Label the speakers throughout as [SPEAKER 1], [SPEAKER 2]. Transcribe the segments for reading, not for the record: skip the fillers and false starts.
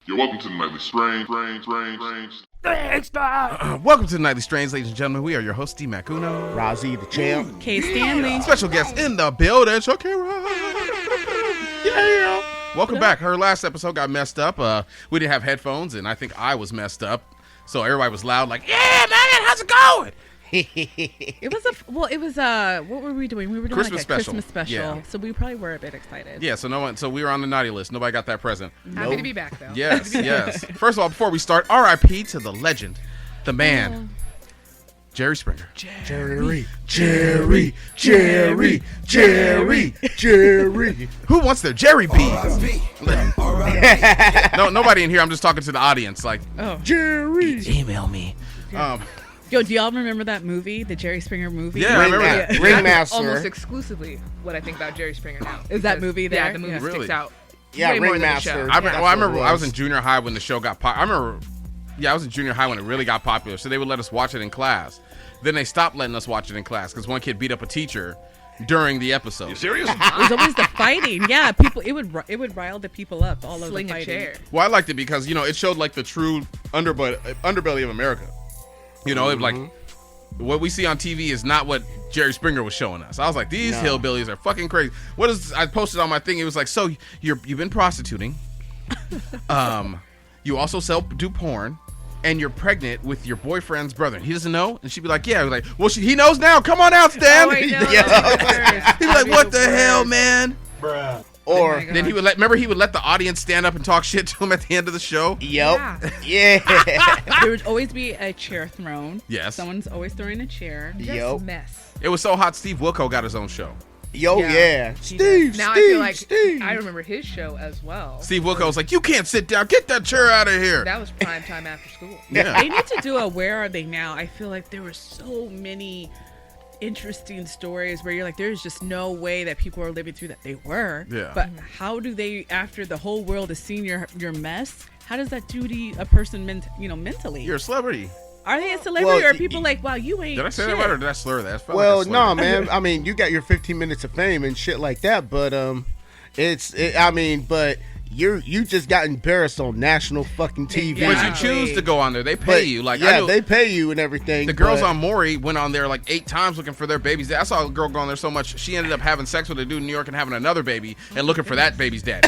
[SPEAKER 1] You're welcome to the Nightly Strange.
[SPEAKER 2] Welcome to the Nightly Strange, ladies and gentlemen. We are your host, D. Macuno.
[SPEAKER 3] Rozzy the champ.
[SPEAKER 4] Kay Stanley.
[SPEAKER 2] Special guest in the building, Shakira. Yeah. Welcome back. Her last episode got messed up. We didn't have headphones, and I think I was messed up. So everybody was loud, like, yeah, man, how's it going?
[SPEAKER 4] What were we doing? We were doing
[SPEAKER 2] Christmas special.
[SPEAKER 4] Christmas special.
[SPEAKER 2] Yeah.
[SPEAKER 4] So we probably were a bit excited.
[SPEAKER 2] Yeah, so we were on the naughty list. Nobody got that present.
[SPEAKER 5] Happy to be back, though.
[SPEAKER 2] Yes. First of all, before we start, R.I.P. to the legend, the man, Jerry Springer.
[SPEAKER 3] Jerry.
[SPEAKER 2] Who wants their Jerry beads? No, nobody in here. I'm just talking to the audience. Like,
[SPEAKER 3] Jerry.
[SPEAKER 2] email me.
[SPEAKER 4] Yo, do y'all remember that movie, the Jerry Springer movie?
[SPEAKER 2] Yeah, I remember that.
[SPEAKER 3] Ringmaster.
[SPEAKER 5] Almost exclusively what I think about Jerry Springer now.
[SPEAKER 4] Is that movie there?
[SPEAKER 5] Yeah, the movie
[SPEAKER 4] Yeah.
[SPEAKER 5] sticks
[SPEAKER 2] Really?
[SPEAKER 5] out.
[SPEAKER 3] Yeah,
[SPEAKER 5] way more than the
[SPEAKER 3] Ringmaster.
[SPEAKER 5] show.
[SPEAKER 2] I
[SPEAKER 3] That's
[SPEAKER 2] remember
[SPEAKER 3] what it
[SPEAKER 2] I was
[SPEAKER 3] was.
[SPEAKER 2] in junior high when the show got popular. I was in junior high when it really got popular, so they would let us watch it in class. Then they stopped letting us watch it in class because one kid beat up a teacher during the episode. You serious?
[SPEAKER 4] It was always the fighting. Yeah, people. It would rile the people up. All of
[SPEAKER 5] Sling
[SPEAKER 4] the
[SPEAKER 5] a
[SPEAKER 4] fighting.
[SPEAKER 5] chair.
[SPEAKER 2] Well, I liked it because, it showed like the true underbelly of America. It was like what we see on TV is not what Jerry Springer was showing us. I was like, these hillbillies are fucking crazy. I posted on my thing. It was like, so you've been prostituting. You also do porn. And you're pregnant with your boyfriend's brother. He doesn't know? And she'd be like, yeah. We're like, well, he knows now. Come on out, Stan.
[SPEAKER 5] Oh, I know.
[SPEAKER 2] He'd be like, what the hell, man?
[SPEAKER 3] Bruh.
[SPEAKER 5] Oh
[SPEAKER 3] Or,
[SPEAKER 2] Then he would let the audience stand up and talk shit to him at the end of the show.
[SPEAKER 3] yep. Yeah.
[SPEAKER 4] There would always be a chair thrown.
[SPEAKER 2] Yes.
[SPEAKER 4] Someone's always throwing a chair.
[SPEAKER 5] Just
[SPEAKER 3] Yep.
[SPEAKER 5] mess.
[SPEAKER 2] It was so hot, Steve Wilco got his own show.
[SPEAKER 3] Yo,
[SPEAKER 5] Yeah.
[SPEAKER 3] yeah. Steve,
[SPEAKER 5] Now
[SPEAKER 3] Steve,
[SPEAKER 5] I feel like
[SPEAKER 3] Steve.
[SPEAKER 5] I remember his show as well.
[SPEAKER 2] Steve Wilco was like, you can't sit down. Get that chair out of here.
[SPEAKER 5] That was prime time after school.
[SPEAKER 2] Yeah.
[SPEAKER 4] They need to do a Where Are They Now? I feel like there were so many interesting stories where you're like, there's just no way that people are living through that. They were.
[SPEAKER 2] Yeah.
[SPEAKER 4] But how do they, after the whole world has seen your mess, how does that do to a person mentally?
[SPEAKER 2] You're a celebrity.
[SPEAKER 4] Are they a celebrity
[SPEAKER 3] Well,
[SPEAKER 4] or are people like, wow, you ain't
[SPEAKER 2] Did I say
[SPEAKER 4] shit?
[SPEAKER 2] that right or did I slur that? I felt
[SPEAKER 3] Well,
[SPEAKER 2] like I
[SPEAKER 3] no,
[SPEAKER 2] slurred it.
[SPEAKER 3] man. I mean, you got your 15 minutes of fame and shit like that, but but you just got embarrassed on national fucking TV.
[SPEAKER 4] Yeah.
[SPEAKER 2] But you choose to go on there. They pay
[SPEAKER 3] But,
[SPEAKER 2] you. Like, I
[SPEAKER 3] yeah,
[SPEAKER 2] knew
[SPEAKER 3] they pay you and everything.
[SPEAKER 2] the girls
[SPEAKER 3] but-
[SPEAKER 2] on Maury went on there like 8 times looking for their baby's dad. I saw a girl go on there so much she ended up having sex with a dude in New York and having another baby and looking for that baby's dad.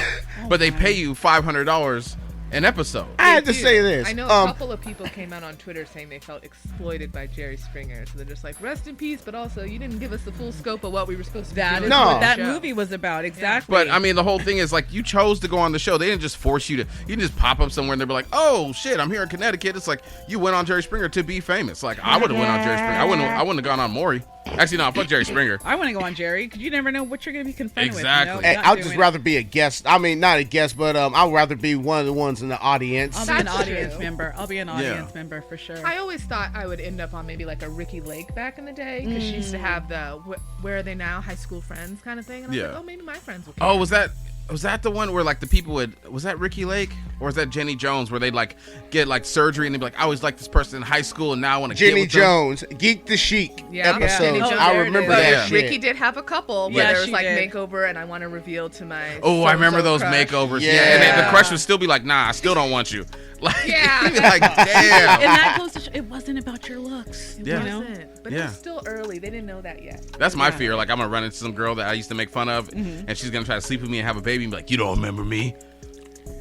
[SPEAKER 2] But they pay you $500 an episode.
[SPEAKER 3] I had to say this.
[SPEAKER 5] I know a couple of people came out on Twitter saying they felt exploited by Jerry Springer. So they're just like, rest in peace, but also you didn't give us the full scope of what we were supposed to be
[SPEAKER 4] That
[SPEAKER 5] doing.
[SPEAKER 4] is
[SPEAKER 3] No.
[SPEAKER 4] what that
[SPEAKER 5] Show.
[SPEAKER 4] movie was about. Exactly.
[SPEAKER 2] But I mean, the whole thing is like you chose to go on the show. They didn't just force you to. You didn't just pop up somewhere and they'd be like, "Oh shit, I'm here in Connecticut." It's like you went on Jerry Springer to be famous. Like I would have went on Jerry Springer. I wouldn't have gone on Maury. Actually, no, fuck Jerry Springer.
[SPEAKER 4] I want to go on Jerry because you never know what you're going to be confronted
[SPEAKER 2] Exactly.
[SPEAKER 4] with.
[SPEAKER 3] Hey,
[SPEAKER 4] Not
[SPEAKER 3] I'll
[SPEAKER 4] doing
[SPEAKER 3] just
[SPEAKER 4] it.
[SPEAKER 3] rather be a guest. I mean, not a guest, but I'd rather be one of the ones in the audience.
[SPEAKER 4] I'll be an
[SPEAKER 5] That's
[SPEAKER 4] audience
[SPEAKER 5] true.
[SPEAKER 4] member. I'll be an audience member for sure.
[SPEAKER 5] I always thought I would end up on maybe like a Ricky Lake back in the day because she used to have the Where Are They Now? High school friends kind of thing. And I was
[SPEAKER 2] Yeah.
[SPEAKER 5] like, oh, maybe my friends will care.
[SPEAKER 2] Oh, was that the one where like the people was that Ricky Lake or was that Jenny Jones where they'd like get like surgery and they'd be like, I always liked this person in high school and now I want to get
[SPEAKER 3] Jenny
[SPEAKER 2] with them.
[SPEAKER 3] Jones, Geek the Chic
[SPEAKER 5] Yeah.
[SPEAKER 3] episode.
[SPEAKER 5] Jenny Jones.
[SPEAKER 3] I
[SPEAKER 4] There it
[SPEAKER 3] remember
[SPEAKER 4] is.
[SPEAKER 3] that
[SPEAKER 2] Yeah.
[SPEAKER 3] shit.
[SPEAKER 5] Ricky did have a couple, but
[SPEAKER 4] Yeah,
[SPEAKER 5] there was
[SPEAKER 4] she
[SPEAKER 5] like
[SPEAKER 4] did.
[SPEAKER 5] makeover, and I want to reveal to my.
[SPEAKER 2] Oh, I remember
[SPEAKER 5] so-and-so
[SPEAKER 2] those
[SPEAKER 5] crush.
[SPEAKER 2] makeovers.
[SPEAKER 3] Yeah.
[SPEAKER 2] Yeah, and then the crush would still be like, nah, I still don't want you. Like,
[SPEAKER 5] Yeah.
[SPEAKER 2] you'd be like, damn.
[SPEAKER 4] and that goes to show, it wasn't about your looks.
[SPEAKER 2] Yeah.
[SPEAKER 4] You know?
[SPEAKER 5] Wasn't, but
[SPEAKER 2] Yeah.
[SPEAKER 5] it was still early. They didn't know that yet.
[SPEAKER 2] That's my fear. Like, I'm going to run into some girl that I used to make fun of, and she's going to try to sleep with me and have a baby and be like, you don't remember me?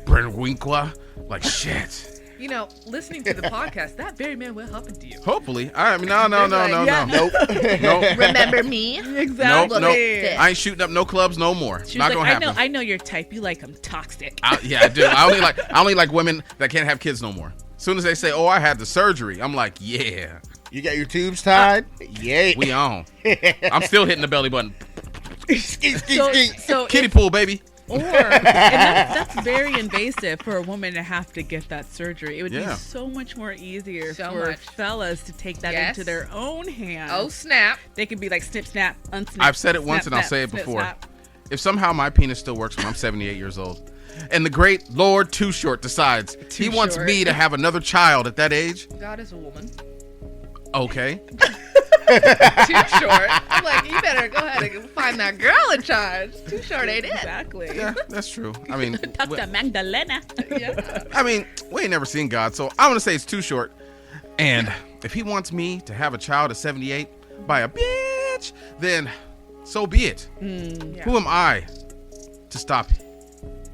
[SPEAKER 2] Brent Winkler? Like, shit.
[SPEAKER 5] You know, listening to the podcast, that very man will happen to you.
[SPEAKER 2] Hopefully. I mean, no.
[SPEAKER 4] Yeah.
[SPEAKER 3] Nope.
[SPEAKER 2] Nope.
[SPEAKER 5] Remember me?
[SPEAKER 4] Exactly.
[SPEAKER 2] Nope.
[SPEAKER 5] This.
[SPEAKER 2] I ain't shooting up no clubs no more.
[SPEAKER 4] She's
[SPEAKER 2] Not
[SPEAKER 4] like,
[SPEAKER 2] gonna happen.
[SPEAKER 4] I know your type. You like them toxic.
[SPEAKER 2] Yeah, I do. I only like women that can't have kids no more. As soon as they say, "Oh, I had the surgery," I'm like, "Yeah,
[SPEAKER 3] You got your tubes tied? Yeah.
[SPEAKER 2] we on." I'm still hitting the belly button.
[SPEAKER 3] Skeet, skeet, skeet.
[SPEAKER 4] So
[SPEAKER 2] Kiddie pool, baby.
[SPEAKER 4] and that's very invasive for a woman to have to get that surgery. It would
[SPEAKER 2] Yeah.
[SPEAKER 4] be so much more easier
[SPEAKER 5] So
[SPEAKER 4] for
[SPEAKER 5] much.
[SPEAKER 4] fellas to take that
[SPEAKER 5] Yes.
[SPEAKER 4] into their own hands.
[SPEAKER 5] Oh, snap.
[SPEAKER 4] They could be like snip, snap, unsnip.
[SPEAKER 2] I've said it once
[SPEAKER 4] snap,
[SPEAKER 2] and I'll
[SPEAKER 4] snap,
[SPEAKER 2] say it
[SPEAKER 4] snip,
[SPEAKER 2] before.
[SPEAKER 4] snap.
[SPEAKER 2] If somehow my penis still works when I'm 78 years old, and the great Lord Too Short decides he wants
[SPEAKER 4] Short.
[SPEAKER 2] me to have another child at that age,
[SPEAKER 5] God is a woman.
[SPEAKER 2] okay.
[SPEAKER 5] Too short. I'm like, you better go ahead and find that girl in charge. Too short ain't it?
[SPEAKER 4] Exactly.
[SPEAKER 2] Yeah, that's true. I mean,
[SPEAKER 4] Dr. Magdalena.
[SPEAKER 5] Yeah.
[SPEAKER 2] I mean, we ain't never seen God, so I'm gonna say it's too short. And if he wants me to have a child at 78 by a bitch, then so be it.
[SPEAKER 5] Yeah.
[SPEAKER 2] Who am I to stop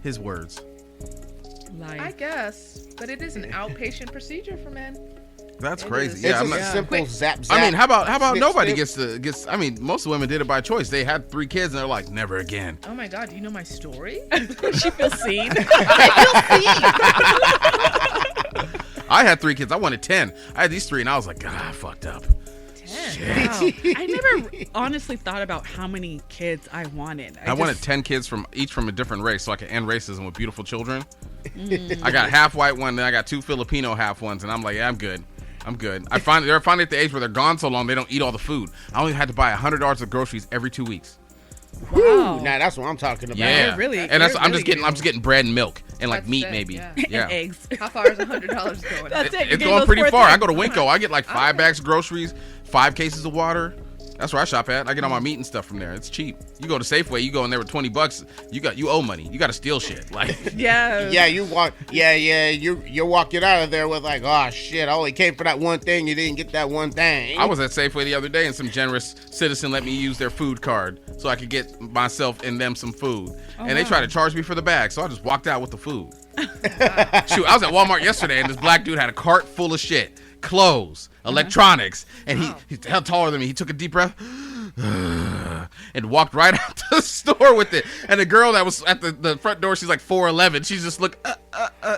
[SPEAKER 2] his words?
[SPEAKER 5] I guess, but it is an outpatient procedure for men.
[SPEAKER 2] That's
[SPEAKER 5] It
[SPEAKER 2] crazy.
[SPEAKER 5] is.
[SPEAKER 2] Yeah,
[SPEAKER 3] It's
[SPEAKER 2] I'm
[SPEAKER 3] a
[SPEAKER 2] not.
[SPEAKER 3] simple zap zap.
[SPEAKER 2] I mean, how about
[SPEAKER 3] snip,
[SPEAKER 2] nobody
[SPEAKER 3] snip.
[SPEAKER 2] gets? I mean, most women did it by choice. They had 3 kids and they're like, never again.
[SPEAKER 5] Oh my God, do you know my story?
[SPEAKER 4] She feels seen.
[SPEAKER 2] I had 3 kids. I wanted 10. I had these 3, and I was like, I fucked up.
[SPEAKER 5] 10.
[SPEAKER 4] Wow. I never honestly thought about how many kids I wanted.
[SPEAKER 2] I wanted 10 kids from each from a different race, so I could end racism with beautiful children. I got half white one, then I got 2 Filipino half ones, and I'm like, yeah, I'm good. They're finally at the age where they're gone so long they don't eat all the food. I only had to buy $100 of groceries every 2 weeks.
[SPEAKER 4] Wow.
[SPEAKER 3] Now that's what I'm talking about.
[SPEAKER 2] Yeah,
[SPEAKER 4] They're really-
[SPEAKER 2] and that's
[SPEAKER 4] they're
[SPEAKER 2] I'm
[SPEAKER 4] really
[SPEAKER 2] just getting bread and milk and like
[SPEAKER 5] That's
[SPEAKER 2] meat
[SPEAKER 5] it,
[SPEAKER 2] maybe.
[SPEAKER 5] yeah.
[SPEAKER 2] Yeah,
[SPEAKER 4] And eggs.
[SPEAKER 5] How far is $100 going?
[SPEAKER 4] That's it. You're
[SPEAKER 2] It's
[SPEAKER 4] getting
[SPEAKER 2] going
[SPEAKER 4] those
[SPEAKER 2] pretty
[SPEAKER 4] 4
[SPEAKER 2] far. I
[SPEAKER 4] things.
[SPEAKER 2] go to Winco. I get like 5 bags of groceries, 5 cases of water. That's where I shop at. I get all my meat and stuff from there. It's cheap. You go to Safeway, you go in there with $20. You owe money. You got to steal shit. Like,
[SPEAKER 4] Yeah.
[SPEAKER 3] Yeah, you walk. Yeah, you're walking out of there with like, oh shit, I only came for that one thing. You didn't get that one thing.
[SPEAKER 2] I was at Safeway the other day and some generous citizen let me use their food card so I could get myself and them some food. And they tried to charge me for the bag, so I just walked out with the food. Shoot, I was at Wal-Mart yesterday and this black dude had a cart full of shit. Clothes, electronics, and he's hell taller than me. He took a deep breath and walked right out the store with it. And the girl that was at the front door, she's like 4'11". She's just look,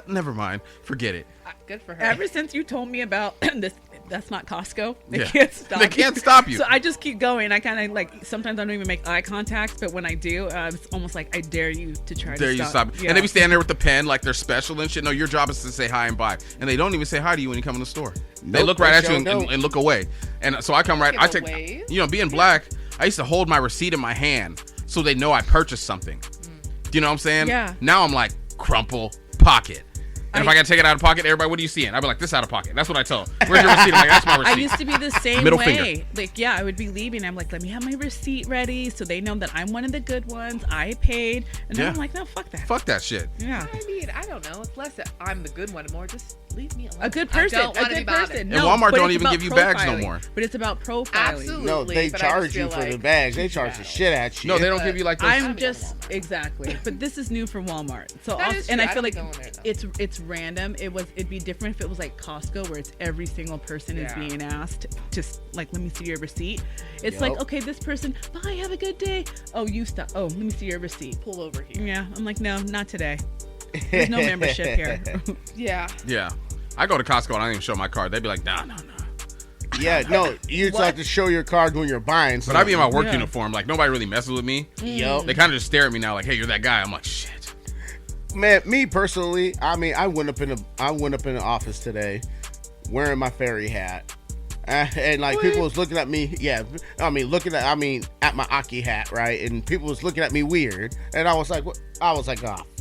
[SPEAKER 2] never mind, forget it.
[SPEAKER 5] Good for her.
[SPEAKER 4] Ever since you told me about this, that's not Costco. They
[SPEAKER 2] Yeah.
[SPEAKER 4] can't stop.
[SPEAKER 2] They can't stop you.
[SPEAKER 4] So I just keep going. I kind of like sometimes I don't even make eye contact, but when I do, it's almost like I dare you to try
[SPEAKER 2] There
[SPEAKER 4] to
[SPEAKER 2] you
[SPEAKER 4] stop.
[SPEAKER 2] stop. And they be standing there with the pen like they're special and shit. No, your job is to say hi and bye. And they don't even say hi to you when you come in the store. They
[SPEAKER 3] Nope,
[SPEAKER 2] look right
[SPEAKER 3] they
[SPEAKER 2] at you
[SPEAKER 3] sure
[SPEAKER 2] and,
[SPEAKER 3] don't.
[SPEAKER 2] and look away. And so I come right.
[SPEAKER 5] Give
[SPEAKER 2] I
[SPEAKER 5] a
[SPEAKER 2] take.
[SPEAKER 5] wave.
[SPEAKER 2] You know, being black, I used to hold my receipt in my hand so they know I purchased something. Do you know what I'm saying?
[SPEAKER 4] Yeah.
[SPEAKER 2] Now I'm like crumple pocket. And if I gotta take it out of pocket, everybody, what are you seeing? I'd be like, this out of pocket. That's what I tell them. Where's your receipt? I'm like, that's my
[SPEAKER 4] I
[SPEAKER 2] receipt.
[SPEAKER 4] used to be the same
[SPEAKER 2] Middle
[SPEAKER 4] way.
[SPEAKER 2] finger.
[SPEAKER 4] Like, yeah, I would be leaving. I'm like, let me have my receipt ready so they know that I'm one of the good ones. I paid. And then
[SPEAKER 2] Yeah.
[SPEAKER 4] I'm like, no, fuck that.
[SPEAKER 2] Fuck that shit.
[SPEAKER 4] Yeah.
[SPEAKER 5] I mean, I don't know. It's less that I'm the good one and more just leave me alone.
[SPEAKER 4] A good person.
[SPEAKER 5] I don't
[SPEAKER 4] A
[SPEAKER 5] want to be
[SPEAKER 4] good
[SPEAKER 5] bothered.
[SPEAKER 4] person.
[SPEAKER 2] And
[SPEAKER 4] No,
[SPEAKER 2] Walmart
[SPEAKER 4] but
[SPEAKER 2] don't
[SPEAKER 4] it's
[SPEAKER 2] even
[SPEAKER 4] about
[SPEAKER 2] give you bags no
[SPEAKER 4] profiling.
[SPEAKER 2] more.
[SPEAKER 4] But it's about profiling.
[SPEAKER 5] Absolutely.
[SPEAKER 3] No, they
[SPEAKER 5] but I just
[SPEAKER 3] charge you
[SPEAKER 5] feel
[SPEAKER 3] for the
[SPEAKER 5] like
[SPEAKER 3] bags. They
[SPEAKER 5] keep
[SPEAKER 3] charge
[SPEAKER 5] that
[SPEAKER 3] the
[SPEAKER 5] away.
[SPEAKER 3] shit out you.
[SPEAKER 2] No, they don't
[SPEAKER 5] But
[SPEAKER 2] give you like those.
[SPEAKER 4] I'm just exactly, but this is new for Walmart. So
[SPEAKER 5] That
[SPEAKER 4] also,
[SPEAKER 5] is
[SPEAKER 4] and
[SPEAKER 5] true.
[SPEAKER 4] I
[SPEAKER 5] I
[SPEAKER 4] feel
[SPEAKER 5] don't
[SPEAKER 4] like
[SPEAKER 5] go in there, though.
[SPEAKER 4] it's random. It'd be different if it was like Costco, where it's every single person is
[SPEAKER 5] Yeah.
[SPEAKER 4] being asked to like, let me see your receipt. It's
[SPEAKER 3] Yup.
[SPEAKER 4] like, okay, this person, bye, have a good day. Oh, you stop. Oh, let me see your receipt.
[SPEAKER 5] Pull over here.
[SPEAKER 4] Yeah, I'm like, no, not today. There's no membership here.
[SPEAKER 5] Yeah.
[SPEAKER 2] Yeah. I go to Costco and I don't even show my card. They'd be like, nah.
[SPEAKER 3] Yeah, no, you just have to show your card when you're buying.
[SPEAKER 2] But I be in my work
[SPEAKER 4] Yeah.
[SPEAKER 2] uniform. Like, nobody really messes with me.
[SPEAKER 3] Yup.
[SPEAKER 2] They kind of just stare at me now like, hey, you're that guy. I'm like, shit.
[SPEAKER 3] Man, me personally, I mean, I went up in the office today wearing my fairy hat. And like people was looking at me, at my Aki hat, right? And people was looking at me weird, and I was like, oh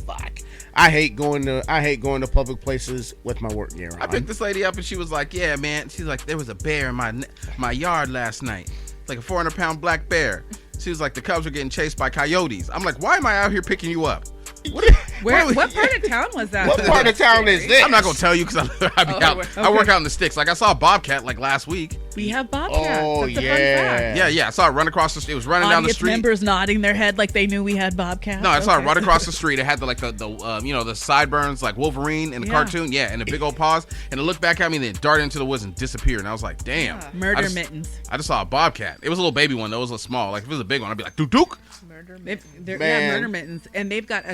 [SPEAKER 3] fuck, I hate going to public places with my work gear on.
[SPEAKER 2] I picked this lady up and she was like, yeah, man. She's like, there was a bear in my yard last night. Like a 400-pound black bear. She was like, the cubs were getting chased by coyotes. I'm like, why am I out here picking you up?
[SPEAKER 4] What part of town was that?
[SPEAKER 3] What part of town is this?
[SPEAKER 2] I'm not gonna tell you because I be out. I work out in the sticks. Like I saw a bobcat like last week.
[SPEAKER 4] We have bobcats.
[SPEAKER 3] Oh,
[SPEAKER 4] That's a
[SPEAKER 3] yeah.
[SPEAKER 4] fun fact.
[SPEAKER 2] Yeah. I saw it run across the street. It was running down the
[SPEAKER 4] Audience
[SPEAKER 2] street.
[SPEAKER 4] members nodding their head like they knew we had bobcats.
[SPEAKER 2] No, I saw it
[SPEAKER 4] Okay.
[SPEAKER 2] right across the street. It had the sideburns like Wolverine in the
[SPEAKER 4] Yeah.
[SPEAKER 2] cartoon. Yeah, and the big old paws. And it looked back at me and then darted into the woods and disappeared. And I was like, damn.
[SPEAKER 5] Yeah.
[SPEAKER 4] Murder mittens.
[SPEAKER 2] I just saw a bobcat. It was a little baby one though. It was a little small. Like if it was a big one, I'd be like, Duke.
[SPEAKER 5] Murder.
[SPEAKER 4] They're
[SPEAKER 3] Man.
[SPEAKER 4] murder mittens, and they've got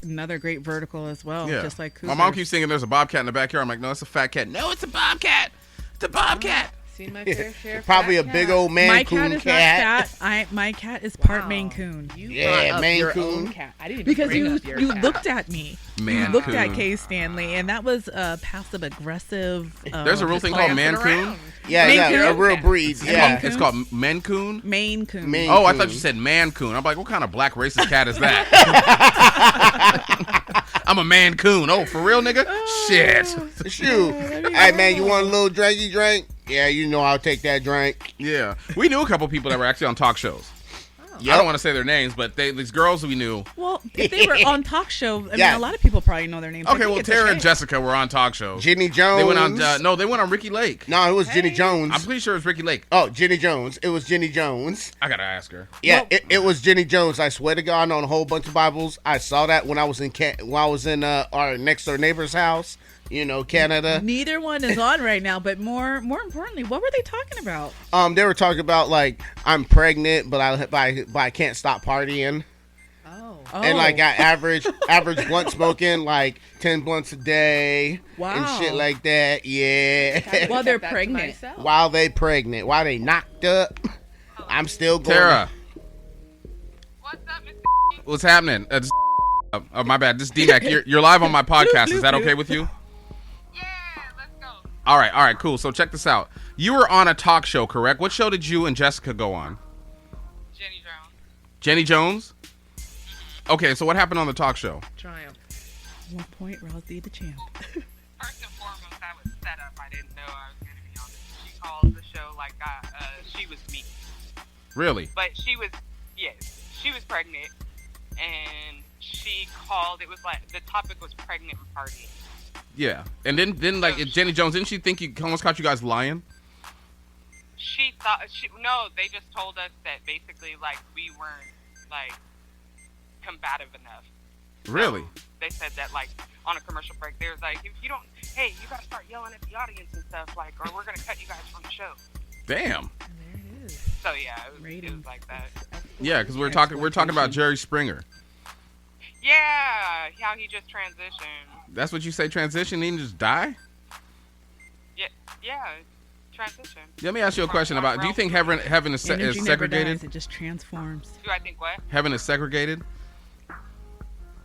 [SPEAKER 4] another great vertical as well.
[SPEAKER 2] Yeah.
[SPEAKER 4] Just like
[SPEAKER 2] my mom
[SPEAKER 4] cougars.
[SPEAKER 2] keeps thinking there's a bobcat in the backyard. I'm like, no, it's a fat cat. No, it's a bobcat. It's a bobcat.
[SPEAKER 5] Seen my fair share. of
[SPEAKER 3] Probably a
[SPEAKER 5] fat
[SPEAKER 3] big
[SPEAKER 5] cats.
[SPEAKER 3] old
[SPEAKER 4] My
[SPEAKER 3] man
[SPEAKER 4] cat
[SPEAKER 3] coon
[SPEAKER 4] is
[SPEAKER 3] cat.
[SPEAKER 4] not fat. My cat is part
[SPEAKER 5] Wow.
[SPEAKER 4] Maine Coon.
[SPEAKER 5] You
[SPEAKER 3] Yeah,
[SPEAKER 5] brought up
[SPEAKER 3] Maine
[SPEAKER 5] your
[SPEAKER 3] Coon.
[SPEAKER 5] own cat. I didn't even
[SPEAKER 4] Because
[SPEAKER 5] bring
[SPEAKER 4] you
[SPEAKER 5] up your
[SPEAKER 4] you
[SPEAKER 5] cat.
[SPEAKER 4] looked at me.
[SPEAKER 2] Man
[SPEAKER 4] you looked
[SPEAKER 2] Coon.
[SPEAKER 4] at Kay Stanley, and that was passive aggressive.
[SPEAKER 2] There's a real thing called
[SPEAKER 5] Dancing
[SPEAKER 2] man coon.
[SPEAKER 5] around.
[SPEAKER 3] Yeah,
[SPEAKER 4] Maine
[SPEAKER 3] yeah, a
[SPEAKER 4] Coon?
[SPEAKER 3] real breed.
[SPEAKER 2] It's
[SPEAKER 3] Yeah.
[SPEAKER 2] called- It's called men coon.
[SPEAKER 4] Maine Coon.
[SPEAKER 3] Maine-
[SPEAKER 2] Oh, I
[SPEAKER 3] Coon.
[SPEAKER 2] thought you said man coon. I'm like, what kind of black racist cat is that? I'm a man coon. Oh, for real, nigga? Shit.
[SPEAKER 3] Shoot. Hey, man, you want a little drinky drink? Yeah, you know I'll take that drink.
[SPEAKER 2] Yeah. We knew a couple people that were actually on talk shows.
[SPEAKER 3] Yep.
[SPEAKER 2] I don't want to say their names, but these girls we knew.
[SPEAKER 4] Well, if they were on talk show, I mean,
[SPEAKER 3] Yeah.
[SPEAKER 4] a lot of people probably know their names. I
[SPEAKER 2] Okay,
[SPEAKER 4] think
[SPEAKER 2] well,
[SPEAKER 4] it's
[SPEAKER 2] Tera
[SPEAKER 4] okay.
[SPEAKER 2] and Jessica were on talk shows.
[SPEAKER 3] Jenny Jones.
[SPEAKER 2] They went on. They went on Ricky Lake.
[SPEAKER 3] No, it was Jenny
[SPEAKER 4] Hey.
[SPEAKER 3] Jones.
[SPEAKER 2] I'm pretty sure it was Ricky Lake.
[SPEAKER 3] Oh, Jenny Jones. It was Jenny Jones.
[SPEAKER 2] I gotta ask her.
[SPEAKER 3] Yeah,
[SPEAKER 4] Well-
[SPEAKER 3] it was Jenny Jones. I swear to God, on a whole bunch of Bibles. I saw that when I was in our next door neighbor's house. You know, Canada.
[SPEAKER 4] Neither one is on right now, but more importantly, what were they talking about?
[SPEAKER 3] They were talking about like I'm pregnant, but I can't stop partying.
[SPEAKER 5] Oh.
[SPEAKER 3] And like I average blunt smoking like 10 blunts a day
[SPEAKER 4] Wow.
[SPEAKER 3] and shit like that. Yeah.
[SPEAKER 4] While they're
[SPEAKER 5] Kept that to
[SPEAKER 4] pregnant.
[SPEAKER 5] myself.
[SPEAKER 3] While they pregnant, while they knocked up, I'm still going.
[SPEAKER 2] Tara,
[SPEAKER 1] What's up, Mr.
[SPEAKER 2] what's happening? My bad. This is D-Mac. You're live on my podcast. Is that okay with you?
[SPEAKER 1] Yeah, let's go.
[SPEAKER 2] All right, cool. So check this out. You were on a talk show, correct? What show did you and Jessica go on?
[SPEAKER 1] Jenny Jones.
[SPEAKER 2] Jenny Jones? Okay, so what happened on the talk show?
[SPEAKER 5] Triumph.
[SPEAKER 4] 1 point, Rosie the champ.
[SPEAKER 1] First and foremost, I was set up. I didn't know I was going to be on this. She called the show like she was me.
[SPEAKER 2] Really?
[SPEAKER 1] But she was pregnant. And she called, it was like, the topic was pregnant and partying.
[SPEAKER 2] Yeah. And then like Jenny Jones, didn't she think you almost caught you guys lying?
[SPEAKER 1] She thought, no, they just told us that basically, like, we weren't, like, combative enough.
[SPEAKER 2] Really?
[SPEAKER 1] They said that, like, on a commercial break, they was like, if you don't, hey, you gotta start yelling at the audience and stuff, like, or we're gonna cut you guys from the show.
[SPEAKER 2] Damn.
[SPEAKER 5] And there it is.
[SPEAKER 1] So yeah, it was
[SPEAKER 4] Ratings.
[SPEAKER 1] like that.
[SPEAKER 2] Yeah, because we're talking about Jerry Springer.
[SPEAKER 1] Yeah, how he just transitioned.
[SPEAKER 2] That's what you say, transition? He didn't just die?
[SPEAKER 1] Yeah, transition.
[SPEAKER 2] Let me ask you a question about, do you think heaven is
[SPEAKER 4] Energy never
[SPEAKER 2] segregated?
[SPEAKER 4] dies, it just transforms.
[SPEAKER 1] Do I think what?
[SPEAKER 2] Heaven is segregated?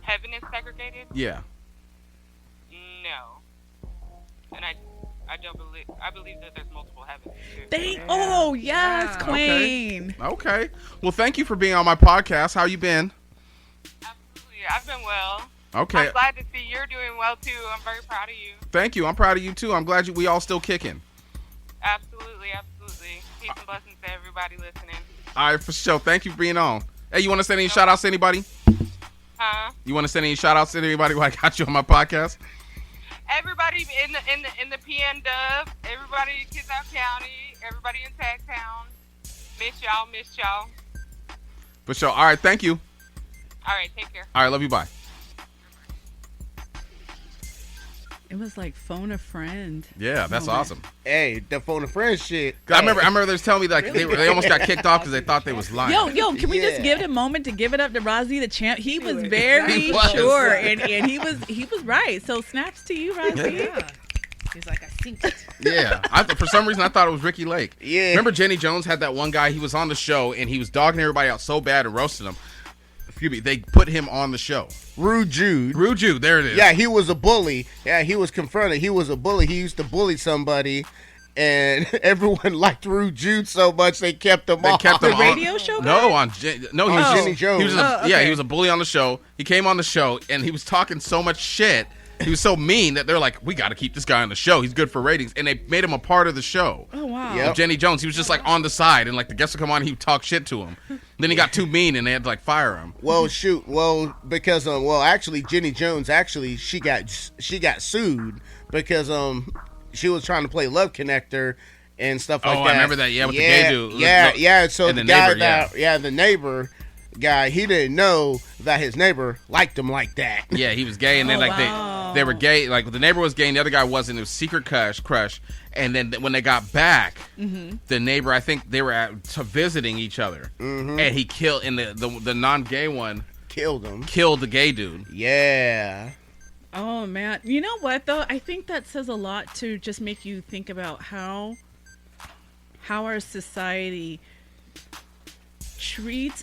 [SPEAKER 1] Heaven is segregated?
[SPEAKER 2] Yeah.
[SPEAKER 1] No. And I don't believe. I believe that there's multiple heavens too.
[SPEAKER 4] Oh, yes,
[SPEAKER 5] Yeah.
[SPEAKER 4] Queen.
[SPEAKER 2] Okay. Well, thank you for being on my podcast. How you been?
[SPEAKER 1] Absolutely, I've been well.
[SPEAKER 2] Okay.
[SPEAKER 1] I'm glad to see you're doing well too. I'm very proud of you.
[SPEAKER 2] Thank you. I'm proud of you too. I'm glad we all still kicking.
[SPEAKER 1] Absolutely. Peace and blessings to everybody listening.
[SPEAKER 2] All right, for sure. Thank you for being on. Hey, you want to send any shout outs to anybody?
[SPEAKER 1] Huh?
[SPEAKER 2] You want to send any shout outs to anybody while I got you on my podcast?
[SPEAKER 1] Everybody in the PN Dub, everybody in Kitsap County, everybody in Tag Town. Miss y'all.
[SPEAKER 2] For sure. All right. Thank you.
[SPEAKER 1] All right, take care.
[SPEAKER 2] All right. Love you. Bye.
[SPEAKER 4] It was like phone a friend.
[SPEAKER 2] Yeah, that's
[SPEAKER 4] moment.
[SPEAKER 2] awesome.
[SPEAKER 3] Hey, the phone a friend shit.
[SPEAKER 2] 'Cause I remember they was telling me like they almost got kicked off because they thought they was lying.
[SPEAKER 4] Yo, can we just
[SPEAKER 3] Yeah.
[SPEAKER 4] give it a moment to give it up to Rosie the champ? He was very
[SPEAKER 2] He was.
[SPEAKER 4] sure, and he was right. So snaps to you, Rosie.
[SPEAKER 5] Yeah. He's like, I synced it.
[SPEAKER 2] Yeah. For some reason I thought it was Ricky Lake.
[SPEAKER 3] Yeah.
[SPEAKER 2] Remember Jenny Jones had that one guy, he was on the show and he was dogging everybody out so bad and roasting them. Excuse me, they put him on the show.
[SPEAKER 3] Rude Jude.
[SPEAKER 2] Rude Jude, there it is.
[SPEAKER 3] Yeah, he was a bully. Yeah, he was confronted. He was a bully. He used to bully somebody, and everyone liked Rude Jude so much they kept him
[SPEAKER 2] They
[SPEAKER 3] off.
[SPEAKER 2] kept him
[SPEAKER 4] The
[SPEAKER 2] on.
[SPEAKER 4] radio show
[SPEAKER 2] No,
[SPEAKER 4] guy?
[SPEAKER 2] on no, he was
[SPEAKER 3] Oh.
[SPEAKER 2] just,
[SPEAKER 3] Jenny Jones.
[SPEAKER 2] He was
[SPEAKER 4] Oh,
[SPEAKER 2] yeah,
[SPEAKER 4] okay.
[SPEAKER 2] he was a bully on the show. He came on the show and he was talking so much shit. He was so mean that they're like, we got to keep this guy on the show. He's good for ratings, and they made him a part of the show.
[SPEAKER 4] Oh wow.
[SPEAKER 3] Yep.
[SPEAKER 2] Jenny Jones, he was just like on the side, and like the guests would come on, and he would talk shit to him. Then he got too mean, and they had to like fire him.
[SPEAKER 3] Well, shoot. Well, because actually, Jenny Jones she got sued because she was trying to play Love Connector and stuff like
[SPEAKER 2] Oh,
[SPEAKER 3] that.
[SPEAKER 2] I remember that. Yeah, with the gay dude.
[SPEAKER 3] Yeah. So
[SPEAKER 2] And
[SPEAKER 3] the
[SPEAKER 2] the
[SPEAKER 3] guy
[SPEAKER 2] neighbor,
[SPEAKER 3] the neighbor guy, he didn't know that his neighbor liked him like that.
[SPEAKER 2] Yeah, he was gay, and then
[SPEAKER 4] Oh,
[SPEAKER 2] like
[SPEAKER 4] wow.
[SPEAKER 2] they were gay. Like the neighbor was gay, and the other guy wasn't. It was secret crush. And then when they got back, the neighbor, I think they were visiting each other, and he killed. And the non-gay one
[SPEAKER 3] Killed him.
[SPEAKER 2] killed the gay dude.
[SPEAKER 3] Yeah.
[SPEAKER 4] Oh man, you know what though? I think that says a lot to just make you think about how our society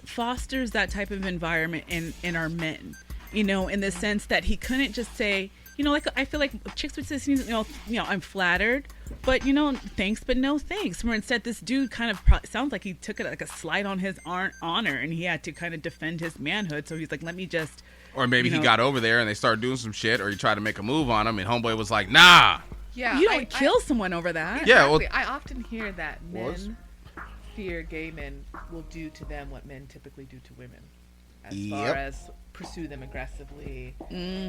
[SPEAKER 4] fosters that type of environment in our men. You know, in the sense that he couldn't just say, you know, like I feel like chicks would say, you know, I'm flattered, but you know, thanks, but no thanks. Where instead, this dude kind of sounds like he took it like a slight on his honor, and he had to kind of defend his manhood. So he's like, let me just.
[SPEAKER 2] Or maybe
[SPEAKER 4] You
[SPEAKER 2] he
[SPEAKER 4] know.
[SPEAKER 2] got over there and they started doing some shit, or he tried to make a move on him, and homeboy was like, nah,
[SPEAKER 5] Yeah,
[SPEAKER 4] You don't kill someone over that.
[SPEAKER 2] Yeah,
[SPEAKER 5] Exactly.
[SPEAKER 2] well-
[SPEAKER 5] I often hear that
[SPEAKER 3] Was-
[SPEAKER 5] men fear gay men will do to them what men typically do to women, as
[SPEAKER 3] Yep.
[SPEAKER 5] far as pursue them aggressively.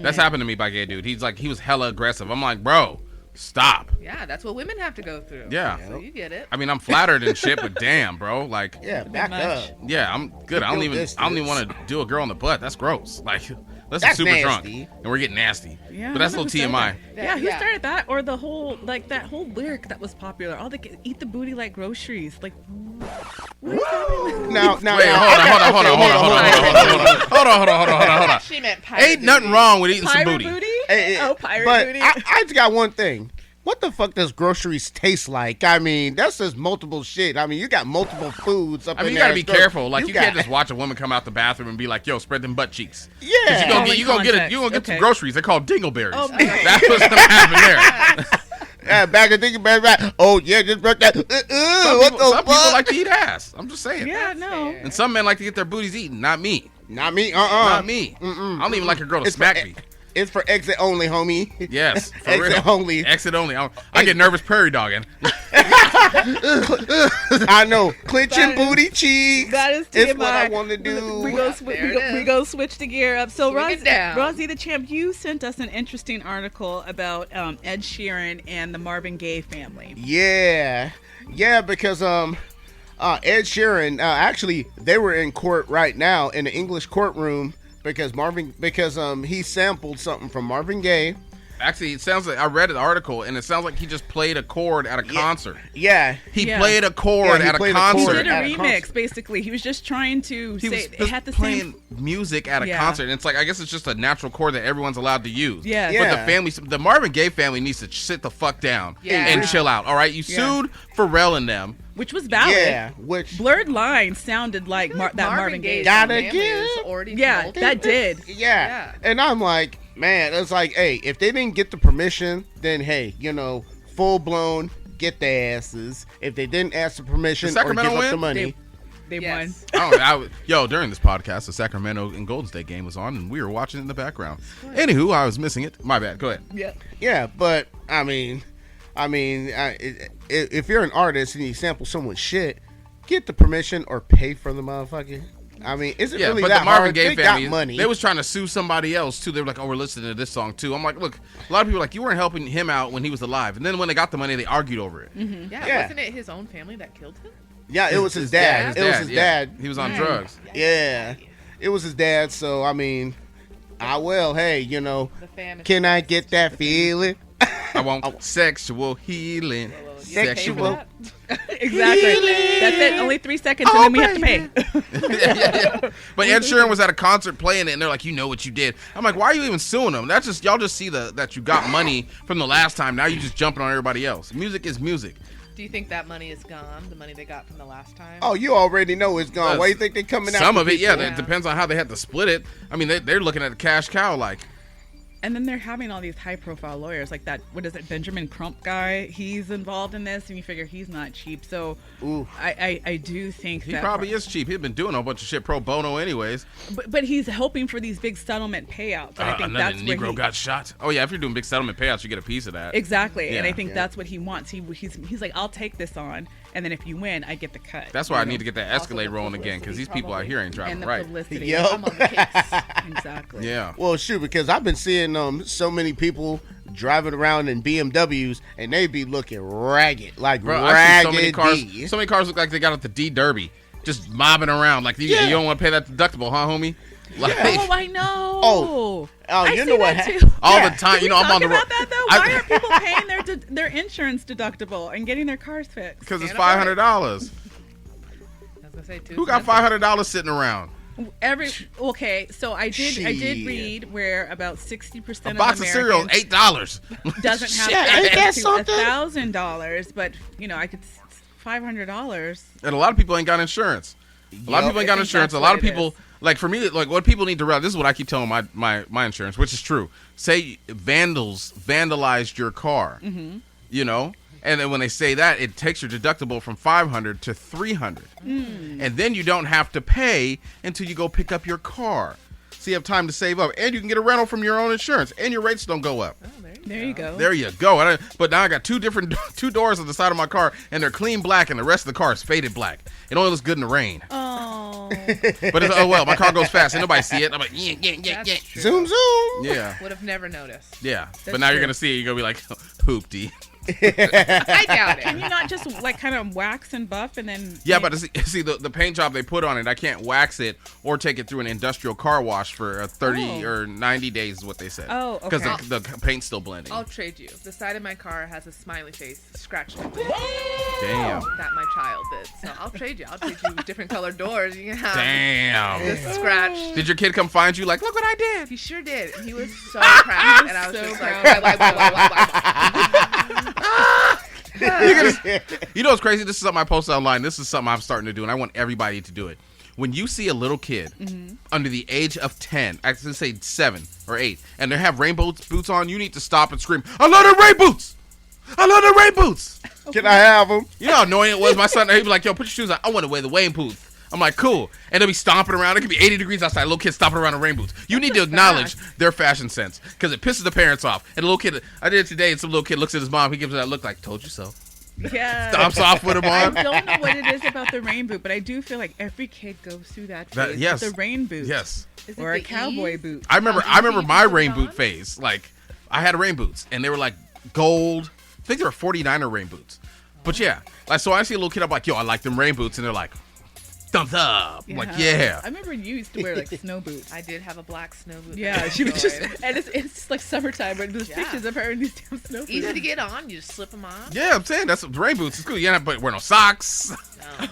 [SPEAKER 2] That's happened to me by Gay dude. He was hella aggressive. I'm like, bro, stop.
[SPEAKER 5] Yeah, that's what women have to go through.
[SPEAKER 2] Yeah.
[SPEAKER 5] So you get it.
[SPEAKER 2] I mean, I'm flattered and shit, but damn, bro, like,
[SPEAKER 3] Yeah, back
[SPEAKER 4] much.
[SPEAKER 3] up.
[SPEAKER 2] yeah, I'm good. I don't even want to do a girl in the butt. That's gross. Like, let's be
[SPEAKER 3] That's
[SPEAKER 2] super drunk
[SPEAKER 3] nasty.
[SPEAKER 2] and we're getting nasty.
[SPEAKER 4] Yeah,
[SPEAKER 2] But that's a
[SPEAKER 4] who
[SPEAKER 2] little
[SPEAKER 4] started
[SPEAKER 2] TMI.
[SPEAKER 4] that? Yeah, who
[SPEAKER 5] Yeah.
[SPEAKER 4] started that? Or the whole that whole lyric that was popular. All the eat the booty like groceries. Like, what is happening?
[SPEAKER 3] Now,
[SPEAKER 2] Wait, hold on.
[SPEAKER 5] She meant pirate
[SPEAKER 2] Ain't nothing
[SPEAKER 5] booty.
[SPEAKER 2] wrong with eating some
[SPEAKER 4] Pirate
[SPEAKER 2] booty.
[SPEAKER 4] booty?
[SPEAKER 3] Hey,
[SPEAKER 4] Oh, pirate
[SPEAKER 3] but
[SPEAKER 4] booty.
[SPEAKER 3] I just got one thing. What the fuck does groceries taste like? I mean, that's just multiple shit. I mean, you got multiple foods up
[SPEAKER 2] I mean,
[SPEAKER 3] in
[SPEAKER 2] you
[SPEAKER 3] there.
[SPEAKER 2] gotta be careful. Like, you can't
[SPEAKER 3] got-
[SPEAKER 2] just watch a woman come out the bathroom and be like, "Yo, spread them butt cheeks." 'Cause
[SPEAKER 3] Yeah.
[SPEAKER 2] you gonna get
[SPEAKER 4] Context.
[SPEAKER 2] some
[SPEAKER 4] Okay.
[SPEAKER 2] groceries. They're called dingleberries.
[SPEAKER 4] Oh,
[SPEAKER 2] That's what's gonna happen there.
[SPEAKER 3] Yeah, back and thinking back. Oh yeah, just broke that.
[SPEAKER 2] Some
[SPEAKER 3] What
[SPEAKER 2] people,
[SPEAKER 3] the fuck?
[SPEAKER 2] like to eat ass. I'm just saying.
[SPEAKER 4] Yeah, no.
[SPEAKER 5] fair.
[SPEAKER 2] And some men like to get their booties eaten. Not me.
[SPEAKER 3] Not me.
[SPEAKER 2] Not me. I don't even like a girl to
[SPEAKER 3] It's
[SPEAKER 2] smack
[SPEAKER 3] for,
[SPEAKER 2] me.
[SPEAKER 3] It's for exit only, homie.
[SPEAKER 2] Yes, for
[SPEAKER 3] Exit
[SPEAKER 2] real.
[SPEAKER 3] only.
[SPEAKER 2] Exit only. I get nervous prairie dogging.
[SPEAKER 3] I know. Clenching
[SPEAKER 4] That is-
[SPEAKER 3] booty cheeks.
[SPEAKER 4] That is
[SPEAKER 3] It's
[SPEAKER 4] TMI.
[SPEAKER 3] what I want to do.
[SPEAKER 4] We
[SPEAKER 5] There it
[SPEAKER 4] we
[SPEAKER 5] is.
[SPEAKER 4] go switch the gear up. So
[SPEAKER 5] Swing it down.
[SPEAKER 4] Rosie the Champ, you sent us an interesting article about Ed Sheeran and the Marvin Gaye family.
[SPEAKER 3] Yeah, because Ed Sheeran actually they were in court right now in the English courtroom because he sampled something from Marvin Gaye.
[SPEAKER 2] Actually, it sounds like I read an article, and it sounds like he just played a chord at a concert.
[SPEAKER 3] Yeah,
[SPEAKER 2] He
[SPEAKER 4] Yeah.
[SPEAKER 2] played a chord
[SPEAKER 3] Yeah, he
[SPEAKER 2] at a
[SPEAKER 3] played a
[SPEAKER 2] concert.
[SPEAKER 4] He
[SPEAKER 3] chord
[SPEAKER 4] did a
[SPEAKER 3] at a
[SPEAKER 4] remix,
[SPEAKER 3] concert.
[SPEAKER 4] basically. He was just trying to
[SPEAKER 2] He
[SPEAKER 4] say
[SPEAKER 2] was
[SPEAKER 4] it had the
[SPEAKER 2] playing
[SPEAKER 4] same.
[SPEAKER 2] music at a
[SPEAKER 4] Yeah.
[SPEAKER 2] concert. And it's like, I guess it's just a natural chord that everyone's allowed to use.
[SPEAKER 4] Yeah.
[SPEAKER 3] Yeah.
[SPEAKER 2] But the Marvin Gaye family needs to sit the fuck down
[SPEAKER 5] Yeah.
[SPEAKER 2] and chill out. All right, you
[SPEAKER 4] Yeah.
[SPEAKER 2] sued Pharrell and them.
[SPEAKER 4] Which was valid.
[SPEAKER 3] yeah, which
[SPEAKER 4] Blurred Lines sounded like that Marvin Gaye.
[SPEAKER 5] Gaye's
[SPEAKER 3] Gotta
[SPEAKER 5] family
[SPEAKER 3] get-
[SPEAKER 5] is already
[SPEAKER 4] Yeah,
[SPEAKER 5] tumultuous.
[SPEAKER 4] that did.
[SPEAKER 3] yeah. And I'm like, man, it's like, hey, if they didn't get the permission, then hey, full blown get their asses. If they didn't ask the permission
[SPEAKER 2] Did
[SPEAKER 3] or
[SPEAKER 2] Sacramento
[SPEAKER 3] give up the
[SPEAKER 2] win?
[SPEAKER 3] money,
[SPEAKER 4] They
[SPEAKER 5] Yes.
[SPEAKER 4] won.
[SPEAKER 2] During this podcast, the Sacramento and Golden State game was on, and we were watching it in the background. Anywho, I was missing it. My bad. Go ahead.
[SPEAKER 4] Yeah.
[SPEAKER 3] yeah. But I mean, if you're an artist and you sample someone's shit, get the permission or pay for the motherfucker. I mean, is it
[SPEAKER 2] Yeah,
[SPEAKER 3] really
[SPEAKER 2] but
[SPEAKER 3] that
[SPEAKER 2] the Marvin
[SPEAKER 3] hard?
[SPEAKER 2] Gaye
[SPEAKER 3] They
[SPEAKER 2] family,
[SPEAKER 3] got money.
[SPEAKER 2] they was trying to sue somebody else too. They were like, "Oh, we're listening to this song too." I'm like, look, a lot of people are like, you weren't helping him out when he was alive, and then when they got the money, they argued over it.
[SPEAKER 5] Yeah,
[SPEAKER 3] Yeah.
[SPEAKER 5] wasn't it his own family that killed him?
[SPEAKER 3] yeah, it was his dad. It was his
[SPEAKER 2] yeah.
[SPEAKER 3] dad.
[SPEAKER 2] He was on drugs.
[SPEAKER 3] Yeah, it was his dad. So I mean, hey,
[SPEAKER 5] The fam is
[SPEAKER 3] can I get that feeling?
[SPEAKER 2] I want sexual healing.
[SPEAKER 5] you pay for
[SPEAKER 3] Sexual.
[SPEAKER 5] that?
[SPEAKER 4] Exactly. That's it. Only 3 seconds, and then we have to pay.
[SPEAKER 2] Yeah. But Ed Sheeran was at a concert playing it, and they're like, "You know what you did." I'm like, "Why are you even suing them? That's just y'all just see that you got money from the last time. Now you just jumping on everybody else. Music is music."
[SPEAKER 5] Do you think that money is gone? The money they got from the last time?
[SPEAKER 3] Oh, you already know it's gone. Why do you think they're coming out?
[SPEAKER 2] Some
[SPEAKER 3] for
[SPEAKER 2] of it,
[SPEAKER 3] people?
[SPEAKER 2] yeah. It depends on how they had to split it. I mean, they're looking at the cash cow like.
[SPEAKER 4] And then they're having all these high-profile lawyers, like that. What is it, Benjamin Crump guy? He's involved in this, and you figure he's not cheap. So,
[SPEAKER 3] Ooh.
[SPEAKER 4] I do think
[SPEAKER 2] He
[SPEAKER 4] that
[SPEAKER 2] probably is cheap. He's been doing a bunch of shit pro bono anyways.
[SPEAKER 4] but he's hoping for these big settlement payouts. And I think
[SPEAKER 2] Another
[SPEAKER 4] that's where
[SPEAKER 2] Negro got shot. Oh yeah, if you're doing big settlement payouts, you get a piece of that.
[SPEAKER 4] exactly. And I
[SPEAKER 2] Yeah.
[SPEAKER 4] think that's what he wants. He's like, I'll take this on, and then if you win, I get the cut.
[SPEAKER 2] That's why I
[SPEAKER 4] You
[SPEAKER 2] need
[SPEAKER 4] know?
[SPEAKER 2] to get that
[SPEAKER 5] Also
[SPEAKER 2] Escalade
[SPEAKER 5] the
[SPEAKER 2] rolling again, because
[SPEAKER 5] publicity,
[SPEAKER 2] these people out
[SPEAKER 5] probably.
[SPEAKER 2] here ain't driving
[SPEAKER 4] and the
[SPEAKER 2] right.
[SPEAKER 4] publicity.
[SPEAKER 3] Yup.
[SPEAKER 5] I'm on the case.
[SPEAKER 4] Exactly.
[SPEAKER 2] Yeah.
[SPEAKER 3] Well, shoot, because I've been seeing so many people driving around in BMWs, and they be looking ragged, like
[SPEAKER 2] Bro, I see so many
[SPEAKER 3] ragged.
[SPEAKER 2] cars. So many cars look like they got at the D Derby, just mobbing around. Like you don't want to pay that deductible, huh, homie? Like,
[SPEAKER 4] Oh, I know.
[SPEAKER 3] Oh,
[SPEAKER 4] I
[SPEAKER 3] you
[SPEAKER 4] see
[SPEAKER 3] know what?
[SPEAKER 4] that too.
[SPEAKER 2] all
[SPEAKER 3] Yeah.
[SPEAKER 2] the time. You know, I'm
[SPEAKER 4] Talk
[SPEAKER 2] on the road
[SPEAKER 4] about that though. Why are people paying their insurance deductible and getting their cars fixed?
[SPEAKER 2] because it's
[SPEAKER 5] Can't afford it.
[SPEAKER 2] $500.
[SPEAKER 5] I was gonna say too.
[SPEAKER 2] Who got $500 sitting around?
[SPEAKER 4] So I did
[SPEAKER 3] Shit.
[SPEAKER 4] read where about 60%
[SPEAKER 2] A
[SPEAKER 4] of
[SPEAKER 2] box of cereal,
[SPEAKER 4] Americans
[SPEAKER 2] $8.
[SPEAKER 4] doesn't have
[SPEAKER 3] Shit, ain't that
[SPEAKER 4] access to
[SPEAKER 3] something?
[SPEAKER 4] $1,000, but I could $500.
[SPEAKER 2] And a lot of people ain't got insurance. A lot of people ain't got
[SPEAKER 4] think
[SPEAKER 2] insurance. A
[SPEAKER 4] that's
[SPEAKER 2] lot
[SPEAKER 4] what
[SPEAKER 2] of
[SPEAKER 4] it
[SPEAKER 2] people,
[SPEAKER 4] is.
[SPEAKER 2] like for me, like what people need to realize, this is what I keep telling my insurance, which is true. Say vandals vandalized your car, and then when they say that, it takes your deductible from $500 to $300. And then you don't have to pay until you go pick up your car. So you have time to save up, and you can get a rental from your own insurance, and your rates don't go up.
[SPEAKER 5] Oh, there you
[SPEAKER 4] There you go.
[SPEAKER 2] There you go. But now I got two doors on the side of my car, and they're clean black, and the rest of the car is faded black. It only looks good in the rain.
[SPEAKER 4] Oh.
[SPEAKER 2] But it's, oh well, my car goes fast, and nobody see it. I'm like, yeah.
[SPEAKER 5] That's true.
[SPEAKER 3] Zoom, zoom.
[SPEAKER 2] Yeah.
[SPEAKER 5] Would have never noticed.
[SPEAKER 2] Yeah. But
[SPEAKER 4] That's
[SPEAKER 2] now you're
[SPEAKER 4] true.
[SPEAKER 2] gonna see it. You're gonna be like, hoopty.
[SPEAKER 5] I doubt
[SPEAKER 4] Can
[SPEAKER 5] it.
[SPEAKER 4] you not just like kind of wax and buff and then?
[SPEAKER 2] Yeah, but see the paint job they put on it, I can't wax it or take it through an industrial car wash for 30 or 90 days is what they said.
[SPEAKER 4] Oh, okay.
[SPEAKER 2] Because the paint's still blending.
[SPEAKER 5] I'll trade you. The side of my car has a smiley face scratched on it
[SPEAKER 2] Damn.
[SPEAKER 5] that my child did. So I'll trade you. I'll trade you different colored doors. You can have
[SPEAKER 2] Damn.
[SPEAKER 5] this scratch.
[SPEAKER 2] Did your kid come find you like, look what I did?
[SPEAKER 5] He sure did. And he was so proud. And I was
[SPEAKER 4] so
[SPEAKER 5] just
[SPEAKER 4] proud.
[SPEAKER 5] like, why.
[SPEAKER 2] You know what's crazy? This is something I posted online. This is something I'm starting to do, and I want everybody to do it. When you see a little kid under the age of 10, I should say 7 or 8, and they have rainbow boots on, you need to stop and scream, I love the rain boots! I love the rain boots!
[SPEAKER 3] Can I have them?
[SPEAKER 2] You know how annoying it was? My son, he'd be like, yo, put your shoes on. I want to wear the rain boots. I'm like, cool. And they'll be stomping around. It could be 80 degrees outside. Little kids stomping around in rain boots. You need to acknowledge their fashion sense because it pisses the parents off. And the little kid, I did it today, and some little kid looks at his mom. He gives her that look like, told you so.
[SPEAKER 4] Yeah.
[SPEAKER 2] Stomps off with him
[SPEAKER 4] I
[SPEAKER 2] on.
[SPEAKER 4] don't know what it is about the rain boot, but I do feel like every kid goes through that phase.
[SPEAKER 2] Yes.
[SPEAKER 4] The rain boot.
[SPEAKER 2] Yes.
[SPEAKER 5] Is it
[SPEAKER 4] Or a
[SPEAKER 5] the
[SPEAKER 4] cowboy
[SPEAKER 5] ease?
[SPEAKER 4] boot.
[SPEAKER 2] I remember
[SPEAKER 5] Easy
[SPEAKER 2] my
[SPEAKER 5] to put
[SPEAKER 2] rain
[SPEAKER 5] on?
[SPEAKER 2] boot phase. Like, I had rain boots, and they were like gold. I think they were 49er rain boots. But yeah, like, so I see a little kid, I'm like, yo, I like them rain boots, and they're like, thumbs up. I'm like, yeah.
[SPEAKER 4] I remember you used to wear like snow boots.
[SPEAKER 5] I did have a black snow boot.
[SPEAKER 4] Yeah,
[SPEAKER 5] that
[SPEAKER 4] she
[SPEAKER 5] I
[SPEAKER 4] was just,
[SPEAKER 5] enjoyed.
[SPEAKER 4] and it's like summertime, but there's
[SPEAKER 5] Yeah.
[SPEAKER 4] pictures of her in these damn snow boots.
[SPEAKER 5] Easy to get on. You just slip them on.
[SPEAKER 2] Yeah, I'm saying that's rain boots. It's cool. You don't have to wear no socks.
[SPEAKER 5] No.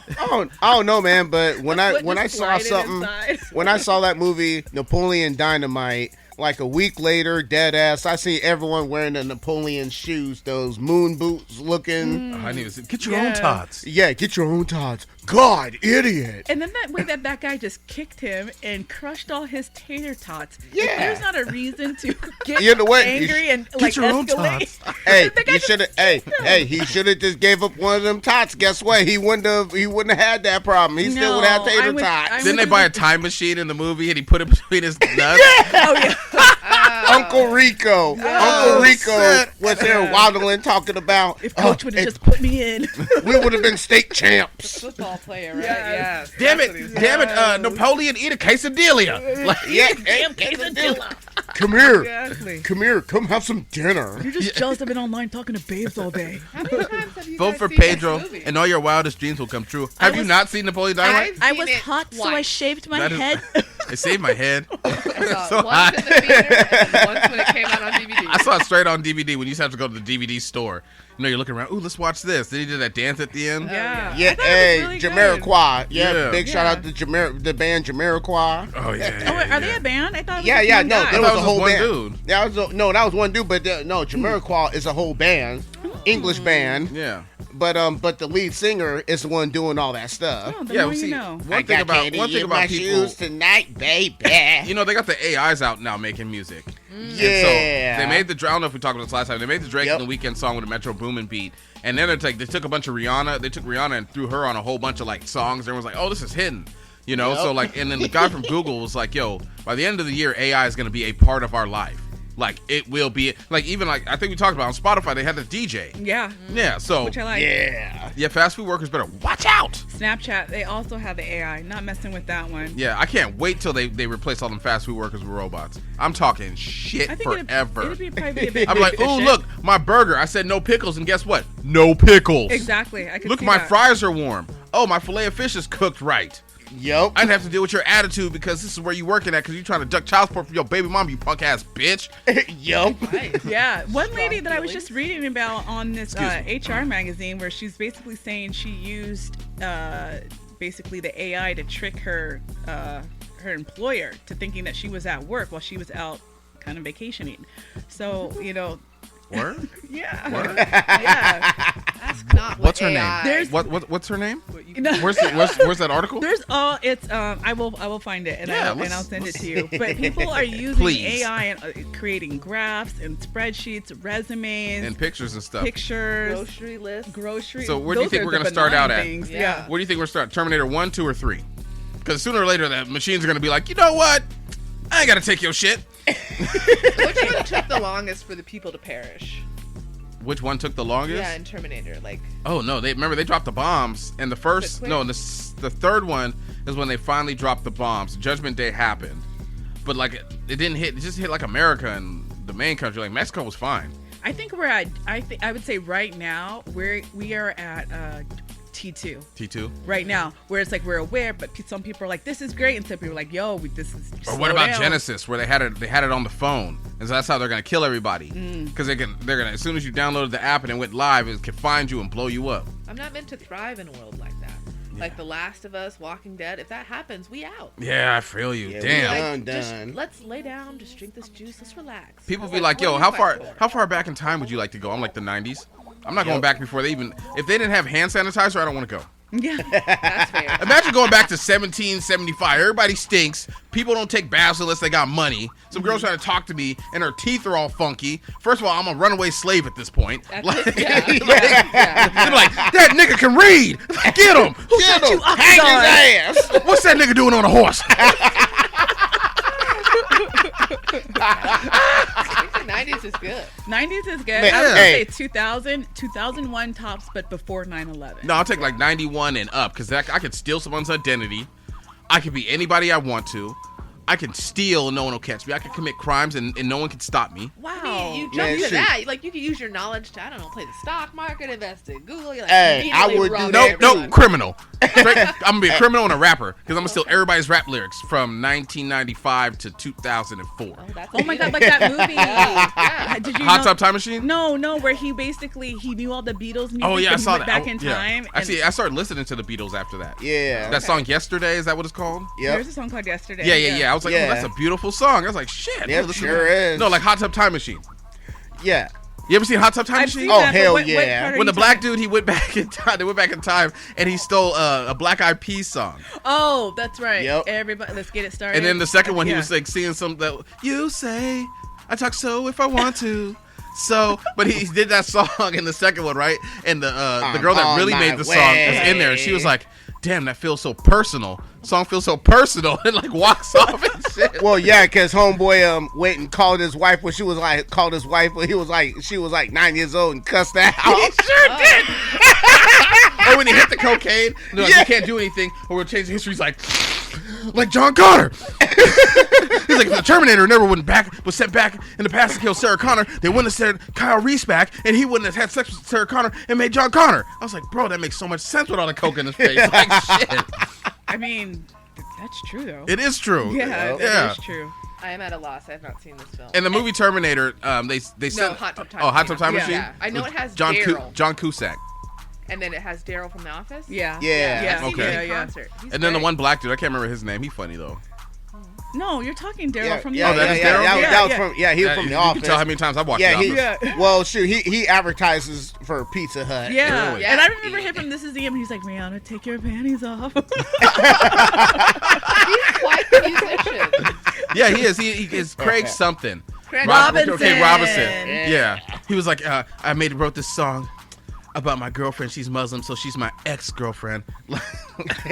[SPEAKER 3] I don't know, man. But when I
[SPEAKER 4] Just
[SPEAKER 3] saw
[SPEAKER 4] slide it
[SPEAKER 3] something,
[SPEAKER 4] inside.
[SPEAKER 3] when I saw that movie Napoleon Dynamite, like a week later, dead ass, I see everyone wearing the Napoleon shoes, those moon boots looking.
[SPEAKER 2] I didn't even see. Get your own
[SPEAKER 4] Yeah.
[SPEAKER 2] tots.
[SPEAKER 3] Yeah, get your own tots. God, idiot.
[SPEAKER 4] And then that way that guy just kicked him and crushed all his tater tots.
[SPEAKER 3] Yeah.
[SPEAKER 4] If there's not a reason to get
[SPEAKER 3] You know what?
[SPEAKER 4] angry and
[SPEAKER 2] Get
[SPEAKER 4] like
[SPEAKER 2] your own
[SPEAKER 4] escalate.
[SPEAKER 2] tots.
[SPEAKER 3] Hey,
[SPEAKER 4] The guy
[SPEAKER 3] you
[SPEAKER 4] just
[SPEAKER 3] should have. Hey, he should have just gave up one of them tots. Guess what? He wouldn't have had that problem. He still would have
[SPEAKER 4] No,
[SPEAKER 3] tater
[SPEAKER 4] I would-
[SPEAKER 3] tots.
[SPEAKER 4] I
[SPEAKER 2] Didn't they
[SPEAKER 4] would-
[SPEAKER 2] buy a time machine in the movie and he put it between his nuts?
[SPEAKER 4] Oh yeah.
[SPEAKER 3] Uncle Rico. Uncle Rico
[SPEAKER 2] shit.
[SPEAKER 3] was there waddling, talking about.
[SPEAKER 4] If Coach would have
[SPEAKER 3] if
[SPEAKER 4] just put me in.
[SPEAKER 3] we would have been state champs.
[SPEAKER 5] Football player, right?
[SPEAKER 4] Yes.
[SPEAKER 5] Yes.
[SPEAKER 2] Damn
[SPEAKER 5] That's what he's
[SPEAKER 2] it! Damn it! Napoleon, eat a quesadilla. Like,
[SPEAKER 3] Yeah,
[SPEAKER 4] Damn quesadilla.
[SPEAKER 3] come here.
[SPEAKER 4] Exactly.
[SPEAKER 3] Come here. Come have some dinner.
[SPEAKER 4] You're just jealous I've been online talking to babes all day.
[SPEAKER 5] How many times have you
[SPEAKER 2] vote
[SPEAKER 5] guys
[SPEAKER 2] for
[SPEAKER 5] seen this
[SPEAKER 2] Pedro,
[SPEAKER 5] movie?
[SPEAKER 2] and all your wildest dreams will come true. Have you
[SPEAKER 4] was-
[SPEAKER 2] not seen Napoleon Dynamite?
[SPEAKER 5] I've
[SPEAKER 4] I
[SPEAKER 5] seen
[SPEAKER 4] was
[SPEAKER 5] it
[SPEAKER 4] hot, so I
[SPEAKER 5] twice.
[SPEAKER 4] shaved my
[SPEAKER 2] That is-
[SPEAKER 4] head.
[SPEAKER 2] It saved my head.
[SPEAKER 5] I saw
[SPEAKER 2] So
[SPEAKER 5] it once
[SPEAKER 2] hot.
[SPEAKER 5] in the theater and once when it came out on DVD.
[SPEAKER 2] I saw it straight on DVD when you used to have to go to the DVD store. You know, you're looking around. Ooh, let's watch this. Then he did that dance at the end.
[SPEAKER 4] Yeah.
[SPEAKER 3] Yeah,
[SPEAKER 4] I thought it
[SPEAKER 3] hey,
[SPEAKER 4] was really good.
[SPEAKER 3] Jamiroquai. Yeah,
[SPEAKER 2] Yeah.
[SPEAKER 3] big shout
[SPEAKER 4] Yeah.
[SPEAKER 3] out to the band Jamiroquai.
[SPEAKER 2] Oh yeah.
[SPEAKER 4] Oh, wait, are they a band? I thought it was
[SPEAKER 3] Yeah,
[SPEAKER 4] just
[SPEAKER 3] yeah,
[SPEAKER 4] one
[SPEAKER 3] no,
[SPEAKER 4] guy.
[SPEAKER 3] there
[SPEAKER 2] thought
[SPEAKER 3] was
[SPEAKER 2] it
[SPEAKER 3] a
[SPEAKER 2] was
[SPEAKER 3] whole
[SPEAKER 2] one
[SPEAKER 3] band.
[SPEAKER 2] dude.
[SPEAKER 3] Yeah, that was one dude, but no, Jamiroquai is a whole band, English band.
[SPEAKER 2] Yeah.
[SPEAKER 3] But the lead singer is the one doing all that stuff.
[SPEAKER 4] Oh, the
[SPEAKER 2] Yeah.
[SPEAKER 4] more
[SPEAKER 2] well,
[SPEAKER 4] you
[SPEAKER 2] see,
[SPEAKER 4] know.
[SPEAKER 2] one thing about
[SPEAKER 3] my
[SPEAKER 2] people.
[SPEAKER 3] shoes tonight, baby.
[SPEAKER 2] You know, they got the AIs out now making music. And
[SPEAKER 3] Yeah.
[SPEAKER 2] so they made the, I don't know if we talked about this last time, they made the Drake
[SPEAKER 3] Yep.
[SPEAKER 2] and the Weeknd song with a Metro Boomin beat. And then they took a bunch of Rihanna, they took Rihanna and threw her on a whole bunch of like songs. Everyone's like, oh, this is hidden. You know,
[SPEAKER 3] Yep.
[SPEAKER 2] so like, and then the guy from Google was like, yo, by the end of the year, AI is going to be a part of our life. Like, it will be, like, even like, I think we talked about on Spotify, they had the DJ.
[SPEAKER 4] Yeah.
[SPEAKER 2] Yeah, so,
[SPEAKER 4] Which I like.
[SPEAKER 3] Yeah.
[SPEAKER 2] fast food workers better watch out.
[SPEAKER 4] Snapchat, they also have the AI. Not messing with that one.
[SPEAKER 2] Yeah, I can't wait till they replace all them fast food workers with robots. I'm talking shit
[SPEAKER 4] I think
[SPEAKER 2] forever.
[SPEAKER 4] it'd be probably a bit
[SPEAKER 2] I'm like, oh,
[SPEAKER 4] efficient.
[SPEAKER 2] look, my burger. I said no pickles, and guess what? No pickles.
[SPEAKER 4] Exactly. I could
[SPEAKER 2] Look,
[SPEAKER 4] see
[SPEAKER 2] my
[SPEAKER 4] that.
[SPEAKER 2] fries are warm. Oh, my filet of fish is cooked right.
[SPEAKER 3] Yup.
[SPEAKER 2] I didn't have to deal with your attitude because this is where you working at because you're trying to duck child support from your baby mom, you punk ass bitch.
[SPEAKER 3] Yup.
[SPEAKER 5] Right.
[SPEAKER 4] Yeah, one lady that I was
[SPEAKER 5] feelings.
[SPEAKER 4] just reading about on this
[SPEAKER 2] Excuse
[SPEAKER 4] HR magazine, where she's basically saying she used basically the AI to trick her her employer to thinking that she was at work while she was out kind of vacationing. So
[SPEAKER 2] Word?
[SPEAKER 4] yeah,
[SPEAKER 2] Word?
[SPEAKER 4] yeah.
[SPEAKER 5] Ask not
[SPEAKER 2] What's her
[SPEAKER 5] AI.
[SPEAKER 2] name? What's her name?
[SPEAKER 5] What you
[SPEAKER 2] Where's that article?
[SPEAKER 4] There's it's I will find it and
[SPEAKER 2] Yeah,
[SPEAKER 4] I'll send it to you. But people are using
[SPEAKER 2] Please.
[SPEAKER 4] AI and creating graphs and spreadsheets, resumes,
[SPEAKER 2] And pictures and stuff.
[SPEAKER 4] pictures,
[SPEAKER 5] grocery list.
[SPEAKER 4] groceries.
[SPEAKER 2] So where do you
[SPEAKER 4] Those
[SPEAKER 2] think
[SPEAKER 4] are
[SPEAKER 2] we're
[SPEAKER 4] the
[SPEAKER 2] gonna start
[SPEAKER 4] benign
[SPEAKER 2] out at?
[SPEAKER 4] things.
[SPEAKER 5] Yeah.
[SPEAKER 4] Yeah.
[SPEAKER 2] What do you think we're starting? Terminator 1, 2, or 3? Because sooner or later, the machines are going to be like, you know what? I ain't gotta take your shit.
[SPEAKER 5] Which one took the longest for the people to perish?
[SPEAKER 2] Which one took the longest?
[SPEAKER 5] Yeah, in Terminator. Like,
[SPEAKER 2] Oh no, they dropped the bombs, and the first,
[SPEAKER 5] quick?
[SPEAKER 2] no, the third one is when they finally dropped the bombs. Judgment Day happened, but like it didn't hit. It just hit like America and the main country. Like Mexico was fine.
[SPEAKER 4] I think we're at. I would say right now we are at T2
[SPEAKER 2] T2.
[SPEAKER 4] right now, where it's like we're aware, but some people are like, "This is great," and some people are like, "Yo, this is."
[SPEAKER 2] Or what about Genesis, where they had it on the phone, and so that's how they're gonna kill everybody, because they're gonna as soon as you downloaded the app and it went live, it can find you and blow you up.
[SPEAKER 5] I'm not meant to thrive in a world like that. Like The Last of Us, Walking Dead. If that happens, we out.
[SPEAKER 2] Yeah, I feel you.
[SPEAKER 3] Yeah,
[SPEAKER 2] Damn.
[SPEAKER 5] Just
[SPEAKER 3] done.
[SPEAKER 5] let's lay down, just drink this juice, let's relax.
[SPEAKER 2] People
[SPEAKER 5] It's
[SPEAKER 2] be like,
[SPEAKER 5] what
[SPEAKER 2] "Yo,
[SPEAKER 5] are you
[SPEAKER 2] how
[SPEAKER 5] fighting for?
[SPEAKER 2] far back in time would you like to go?" I'm like the 90s. I'm not going back before they even. If they didn't have hand sanitizer, I don't want to go.
[SPEAKER 4] Yeah.
[SPEAKER 5] That's fair.
[SPEAKER 2] Imagine going back to 1775. Everybody stinks. People don't take baths unless they got money. Some girl's trying to talk to me, and her teeth are all funky. First of all, I'm a runaway slave at this point.
[SPEAKER 5] That's
[SPEAKER 2] Like,
[SPEAKER 5] it, yeah.
[SPEAKER 2] like,
[SPEAKER 5] Yeah.
[SPEAKER 2] they're like, that nigga can read. Get him.
[SPEAKER 3] Get him. Hang his ass.
[SPEAKER 2] What's that nigga doing on a horse?
[SPEAKER 5] I think the 90s is good.
[SPEAKER 4] 90s is good.
[SPEAKER 3] Man,
[SPEAKER 4] I would
[SPEAKER 3] hey.
[SPEAKER 4] say 2000, 2001 tops, but before 9/11.
[SPEAKER 2] No, I'll take like 91 and up, because I could steal someone's identity. I could be anybody I want to. I can steal and no one will catch me. I can commit crimes and no one can stop me.
[SPEAKER 4] Wow.
[SPEAKER 5] I mean, you
[SPEAKER 3] Man,
[SPEAKER 5] jump to
[SPEAKER 3] shoot.
[SPEAKER 5] that. Like, you can use your knowledge to, I don't know, play the stock market, invest in Google. You're like,
[SPEAKER 3] Hey, I
[SPEAKER 5] immediately
[SPEAKER 3] would do
[SPEAKER 5] rob
[SPEAKER 3] that
[SPEAKER 5] everyone.
[SPEAKER 2] Nope, criminal. Straight, I'm gonna be a criminal and a rapper, because I'm gonna steal everybody's rap lyrics from 1995 to 2004.
[SPEAKER 5] Oh, that's
[SPEAKER 4] Oh my God, like that movie.
[SPEAKER 5] Yeah.
[SPEAKER 4] Did you
[SPEAKER 2] Hot
[SPEAKER 4] know?
[SPEAKER 2] Tub Time Machine?
[SPEAKER 4] No, where he basically he knew all the Beatles music.
[SPEAKER 2] Oh yeah, I
[SPEAKER 4] but he
[SPEAKER 2] saw
[SPEAKER 4] went
[SPEAKER 2] that.
[SPEAKER 4] back in
[SPEAKER 2] Yeah.
[SPEAKER 4] time. and
[SPEAKER 2] Actually, I started listening to the Beatles after that.
[SPEAKER 3] Yeah.
[SPEAKER 2] That song Yesterday, is that what it's called?
[SPEAKER 3] Yep.
[SPEAKER 4] There's a song called Yesterday.
[SPEAKER 2] Yeah. I was like,
[SPEAKER 3] Yeah.
[SPEAKER 2] oh, that's a beautiful song. I was like, shit.
[SPEAKER 3] Yep,
[SPEAKER 2] listen
[SPEAKER 3] sure
[SPEAKER 2] to that.
[SPEAKER 3] is.
[SPEAKER 2] No, like Hot Tub Time Machine.
[SPEAKER 3] Yeah.
[SPEAKER 2] You ever seen Hot Tub Time
[SPEAKER 4] I've
[SPEAKER 2] Machine?
[SPEAKER 4] seen
[SPEAKER 3] Oh,
[SPEAKER 4] that, but
[SPEAKER 3] hell
[SPEAKER 4] what
[SPEAKER 3] yeah.
[SPEAKER 4] part are
[SPEAKER 2] When
[SPEAKER 4] you
[SPEAKER 2] the black
[SPEAKER 4] talking-
[SPEAKER 2] dude, he went back in time. They went back in time, and he stole a Black Eyed Peas song.
[SPEAKER 4] Oh, that's right.
[SPEAKER 3] Yep.
[SPEAKER 4] Everybody, let's get it started.
[SPEAKER 2] And then the second one, he
[SPEAKER 4] Yeah.
[SPEAKER 2] was like singing some that you say I talk so if I want to. So, but he did that song in the second one, right? And the girl that
[SPEAKER 3] on
[SPEAKER 2] really
[SPEAKER 3] my
[SPEAKER 2] made the song was in there, and she was
[SPEAKER 3] way.
[SPEAKER 2] like, "Damn, that feels so personal. Song feels so personal," and like walks off and shit.
[SPEAKER 3] Well, yeah, because homeboy went and called his wife when she was like when she was like 9 years old and cussed her out.
[SPEAKER 2] He sure did. Or when he hit the cocaine, no,
[SPEAKER 3] Yeah.
[SPEAKER 2] you can't do anything, or we'll change the history. He's like John Connor. He's like, if the Terminator never was sent back in the past to kill Sarah Connor, they wouldn't have sent Kyle Reese back, and he wouldn't have had sex with Sarah Connor and made John Connor. I was like, bro, that makes so much sense with all the coke in his face. Like, shit.
[SPEAKER 4] I mean, that's true though.
[SPEAKER 2] It is true.
[SPEAKER 4] Yeah,
[SPEAKER 2] Yeah.
[SPEAKER 4] it is true.
[SPEAKER 5] I am at a loss. I have not seen this film.
[SPEAKER 2] In the movie Terminator, they said,
[SPEAKER 5] Hot Tub Time
[SPEAKER 2] oh, Hot Tub Time
[SPEAKER 4] Yeah.
[SPEAKER 2] Machine.
[SPEAKER 5] Yeah. I know
[SPEAKER 2] With
[SPEAKER 5] it has
[SPEAKER 2] John
[SPEAKER 5] Daryl.
[SPEAKER 2] John Cusack,
[SPEAKER 5] And then it has Daryl from The Office.
[SPEAKER 4] Yeah.
[SPEAKER 3] Yeah.
[SPEAKER 5] I've seen
[SPEAKER 2] Okay.
[SPEAKER 5] him in
[SPEAKER 4] Yeah.
[SPEAKER 5] concert. He's
[SPEAKER 2] and then the
[SPEAKER 5] great.
[SPEAKER 2] one black dude. I can't remember his name. He funny though.
[SPEAKER 4] No, you're talking Daryl
[SPEAKER 3] Yeah,
[SPEAKER 4] from the
[SPEAKER 3] yeah,
[SPEAKER 2] Oh, that
[SPEAKER 3] yeah,
[SPEAKER 2] is
[SPEAKER 3] yeah,
[SPEAKER 2] Daryl?
[SPEAKER 3] that was-
[SPEAKER 4] Yeah,
[SPEAKER 3] that was
[SPEAKER 4] yeah.
[SPEAKER 3] from he was from
[SPEAKER 2] You
[SPEAKER 3] the
[SPEAKER 2] can
[SPEAKER 3] office.
[SPEAKER 2] tell how many times I've watched
[SPEAKER 3] Yeah,
[SPEAKER 2] The
[SPEAKER 3] he,
[SPEAKER 2] Office.
[SPEAKER 4] Yeah.
[SPEAKER 3] well, shoot, he advertises for Pizza Hut.
[SPEAKER 4] Yeah.
[SPEAKER 2] Really?
[SPEAKER 4] And I remember him from This Is the End. He's like, Rihanna, take your panties off.
[SPEAKER 5] He's quite the musician.
[SPEAKER 2] Yeah, he is. He is Craig something.
[SPEAKER 5] Craig
[SPEAKER 4] Robinson.
[SPEAKER 2] Okay, Robinson.
[SPEAKER 4] Yeah.
[SPEAKER 2] Yeah. He was like, I wrote this song about my girlfriend. She's Muslim, so she's my ex-girlfriend.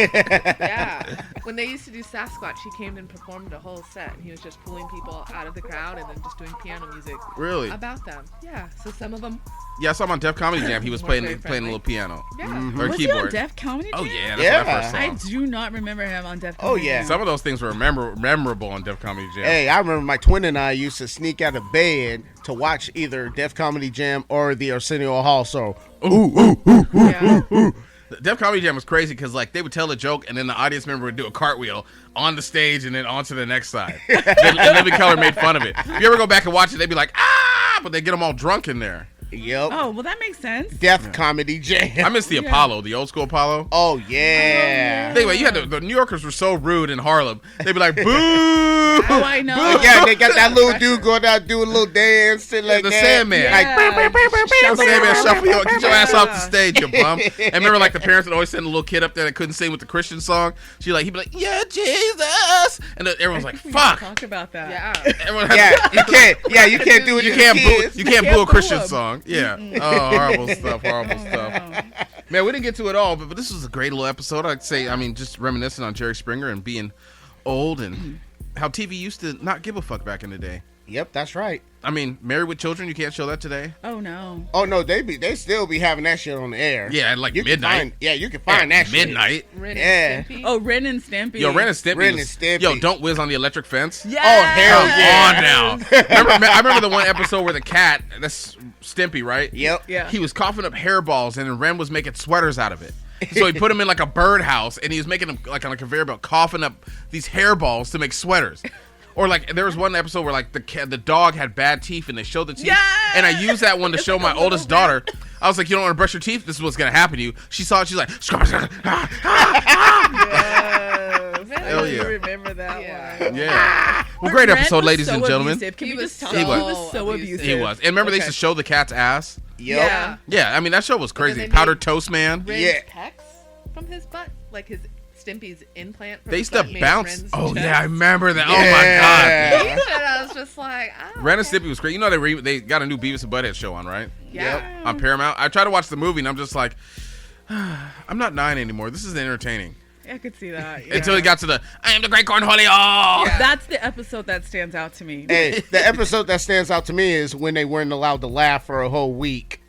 [SPEAKER 5] Yeah. When they used to do Sasquatch, he came and performed a whole set, and he was just pulling people out of the crowd and then just doing piano music
[SPEAKER 2] Really?
[SPEAKER 5] about them. Yeah. So some of them.
[SPEAKER 2] Yeah, I saw him on Def Comedy Jam. He was
[SPEAKER 5] More
[SPEAKER 2] playing
[SPEAKER 5] very
[SPEAKER 2] a
[SPEAKER 5] friendly.
[SPEAKER 2] little piano
[SPEAKER 5] Yeah.
[SPEAKER 2] or
[SPEAKER 4] Was he on
[SPEAKER 2] keyboard.
[SPEAKER 4] Def Comedy Jam?
[SPEAKER 2] Oh yeah, that's
[SPEAKER 3] Yeah.
[SPEAKER 2] what I first saw
[SPEAKER 4] I
[SPEAKER 2] him.
[SPEAKER 4] do not remember him on Def
[SPEAKER 3] Oh,
[SPEAKER 4] Comedy
[SPEAKER 3] yeah.
[SPEAKER 4] Jam.
[SPEAKER 2] Some of those things were memorable on Def Comedy Jam.
[SPEAKER 3] Hey, I remember my twin and I used to sneak out of bed to watch either Def Comedy Jam or the Arsenio Hall. So,
[SPEAKER 4] Yeah.
[SPEAKER 2] The Def Comedy Jam was crazy because like they would tell a joke and then the audience member would do a cartwheel on the stage and then on to the next side. And Living Color made fun of it. If you ever go back and watch it, they'd be like, ah, but they get them all drunk in there.
[SPEAKER 3] yep,
[SPEAKER 4] Oh, well, that makes sense.
[SPEAKER 3] Def Comedy Jam.
[SPEAKER 2] I miss the
[SPEAKER 4] Yeah.
[SPEAKER 2] Apollo, the old school Apollo.
[SPEAKER 3] Oh yeah.
[SPEAKER 2] Think about it, you had the New Yorkers were so rude in Harlem. They'd be like, boo!
[SPEAKER 4] Oh, I know.
[SPEAKER 3] But yeah, they got that little dude going out doing a little dance and like
[SPEAKER 2] The
[SPEAKER 3] that.
[SPEAKER 2] Sandman.
[SPEAKER 3] Like,
[SPEAKER 4] Yeah.
[SPEAKER 2] Sandman, shuffle your, get your ass off the
[SPEAKER 4] Yeah.
[SPEAKER 2] stage, you bum. And remember, like the parents would always send a little kid up there that couldn't sing with the Christian song. He'd be like, yeah, Jesus, and then everyone's like,
[SPEAKER 4] We
[SPEAKER 2] fuck.
[SPEAKER 4] Talk about that.
[SPEAKER 5] Yeah.
[SPEAKER 2] Everyone
[SPEAKER 3] yeah, you can't. Yeah, you can't do it.
[SPEAKER 2] You
[SPEAKER 3] to
[SPEAKER 2] can't
[SPEAKER 3] the
[SPEAKER 2] boo.
[SPEAKER 3] kids.
[SPEAKER 2] You can't
[SPEAKER 4] can't
[SPEAKER 2] boo a
[SPEAKER 4] boo
[SPEAKER 2] Christian
[SPEAKER 4] 'em.
[SPEAKER 2] song. Yeah. Oh, horrible stuff. Horrible stuff. Man, we didn't get to it all, but this was a great little episode. I'd say, I mean, just reminiscing on Jerry Springer and being old and how TV used to not give a fuck back in the day.
[SPEAKER 3] Yep, that's right.
[SPEAKER 2] I mean, Married with Children, you can't show that today.
[SPEAKER 4] Oh no.
[SPEAKER 3] Oh no, they still be having that shit on the air.
[SPEAKER 2] Yeah, at like
[SPEAKER 3] You can
[SPEAKER 2] midnight.
[SPEAKER 3] you can find that shit.
[SPEAKER 2] Midnight.
[SPEAKER 5] Ren
[SPEAKER 3] Yeah.
[SPEAKER 5] and Stimpy.
[SPEAKER 4] Oh, Ren and Stimpy.
[SPEAKER 2] Yo, Ren and Stimpy.
[SPEAKER 3] Ren
[SPEAKER 2] was-
[SPEAKER 3] and Stimpy.
[SPEAKER 2] Yo, don't whiz on the electric fence.
[SPEAKER 4] Yeah.
[SPEAKER 3] Oh, hell yeah.
[SPEAKER 2] On now. I remember the one episode where the cat, that's Stimpy, right?
[SPEAKER 3] Yep.
[SPEAKER 4] Yeah.
[SPEAKER 2] He was coughing up hairballs, and then Ren was making sweaters out of it. So he put him in like a birdhouse, and he was making them like on a conveyor belt, coughing up these hairballs to make sweaters. Or like there was one episode where like the dog had bad teeth, and they showed the teeth.
[SPEAKER 4] Yes!
[SPEAKER 2] And I used that one to
[SPEAKER 4] It's
[SPEAKER 2] show
[SPEAKER 4] like
[SPEAKER 2] my
[SPEAKER 4] a little
[SPEAKER 2] oldest daughter. I was like, you don't want to brush your teeth? This is what's gonna happen to you. She saw it. She's like,
[SPEAKER 5] Yes.
[SPEAKER 2] Hell yeah.
[SPEAKER 4] I remember that
[SPEAKER 5] Yeah.
[SPEAKER 4] one.
[SPEAKER 2] yeah. Well,
[SPEAKER 4] But
[SPEAKER 2] great
[SPEAKER 4] Ren
[SPEAKER 2] episode,
[SPEAKER 4] was
[SPEAKER 2] ladies
[SPEAKER 4] so
[SPEAKER 2] and gentlemen.
[SPEAKER 4] abusive. Can
[SPEAKER 5] He
[SPEAKER 4] we
[SPEAKER 5] was
[SPEAKER 4] just talk?
[SPEAKER 5] so
[SPEAKER 4] He was so
[SPEAKER 5] abusive.
[SPEAKER 4] abusive.
[SPEAKER 2] He was. And remember they used
[SPEAKER 4] Okay.
[SPEAKER 2] to show the cat's ass?
[SPEAKER 3] Yep.
[SPEAKER 5] Yeah.
[SPEAKER 2] Yeah, I mean that show was crazy.
[SPEAKER 5] they
[SPEAKER 2] Powdered
[SPEAKER 5] made
[SPEAKER 2] Toast Man.
[SPEAKER 5] Ren's
[SPEAKER 3] Yeah.
[SPEAKER 5] pecs from his butt, like his Stimpy's implant. From
[SPEAKER 2] They
[SPEAKER 5] his
[SPEAKER 2] used to
[SPEAKER 5] butt made
[SPEAKER 2] bounce.
[SPEAKER 5] Ren's
[SPEAKER 2] Oh
[SPEAKER 5] chest.
[SPEAKER 2] yeah, I remember that.
[SPEAKER 3] Yeah.
[SPEAKER 2] Oh my god.
[SPEAKER 5] And I was just like, oh,
[SPEAKER 2] Ren and
[SPEAKER 5] okay.
[SPEAKER 2] Stimpy was great. You know they got a new Beavis and Butthead show on, right?
[SPEAKER 5] Yeah.
[SPEAKER 2] On Paramount. I tried to watch the movie and I'm just like, I'm not 9 anymore. This is entertaining.
[SPEAKER 4] I could see that.
[SPEAKER 2] Until
[SPEAKER 4] yeah.
[SPEAKER 2] he got to the I am the great cornholio.
[SPEAKER 5] Yeah.
[SPEAKER 4] That's the episode that stands out to me.
[SPEAKER 3] Hey, the episode that stands out to me is when they weren't allowed to laugh for a whole week.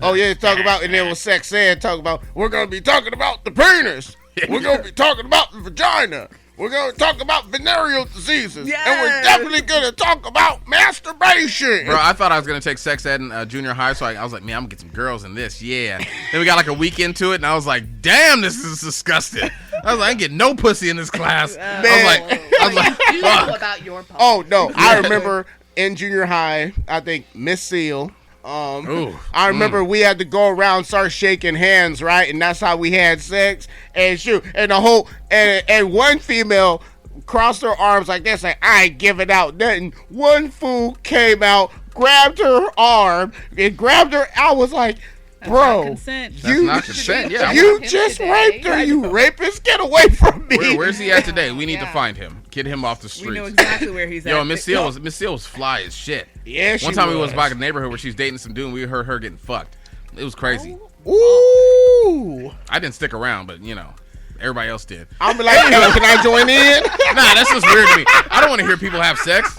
[SPEAKER 3] Oh yeah, talk about, and there was sex ed. Talk about, we're gonna be talking about the penis. We're gonna be talking about the vagina. We're gonna talk about venereal diseases, and we're
[SPEAKER 4] Yes.
[SPEAKER 3] definitely gonna talk about masturbation.
[SPEAKER 2] Bro, I thought I was gonna take sex ed in junior high, so I was like, man, I'm gonna get some girls in this, yeah. Then we got like a week into it, and I was like, damn, this is disgusting. I was like, I ain't getting no pussy in this class. I was like,
[SPEAKER 5] You know
[SPEAKER 2] fuck.
[SPEAKER 5] about your pop.
[SPEAKER 3] Oh no, I remember in junior high, I think Miss Seal.
[SPEAKER 2] Ooh.
[SPEAKER 3] I remember we had to go around, start shaking hands, right, and that's how we had sex. And shoot, and the whole and one female crossed her arms like this, like I ain't giving out nothing. One fool came out, grabbed her arm, and grabbed her. I was like,
[SPEAKER 4] That's
[SPEAKER 3] bro,
[SPEAKER 4] not consent.
[SPEAKER 2] That's
[SPEAKER 3] you
[SPEAKER 2] not consent, yeah.
[SPEAKER 3] you
[SPEAKER 5] Him
[SPEAKER 3] just
[SPEAKER 5] today.
[SPEAKER 3] raped her, you rapist! Get away from me!
[SPEAKER 2] Where's he at today? We need to
[SPEAKER 5] Yeah.
[SPEAKER 2] find him. Get him off the
[SPEAKER 4] We
[SPEAKER 2] streets.
[SPEAKER 4] know exactly where he's at.
[SPEAKER 2] Yo, Miss Seal was fly as shit.
[SPEAKER 3] Yeah, she
[SPEAKER 2] One time we was
[SPEAKER 3] was.
[SPEAKER 2] by a neighborhood where she's dating some dude, and we heard her getting fucked. It was crazy.
[SPEAKER 3] Ooh,
[SPEAKER 2] I didn't stick around, but you know, everybody else did.
[SPEAKER 3] I'm like, can I join in?
[SPEAKER 2] Nah, that's just weird to me. I don't want to hear people have sex.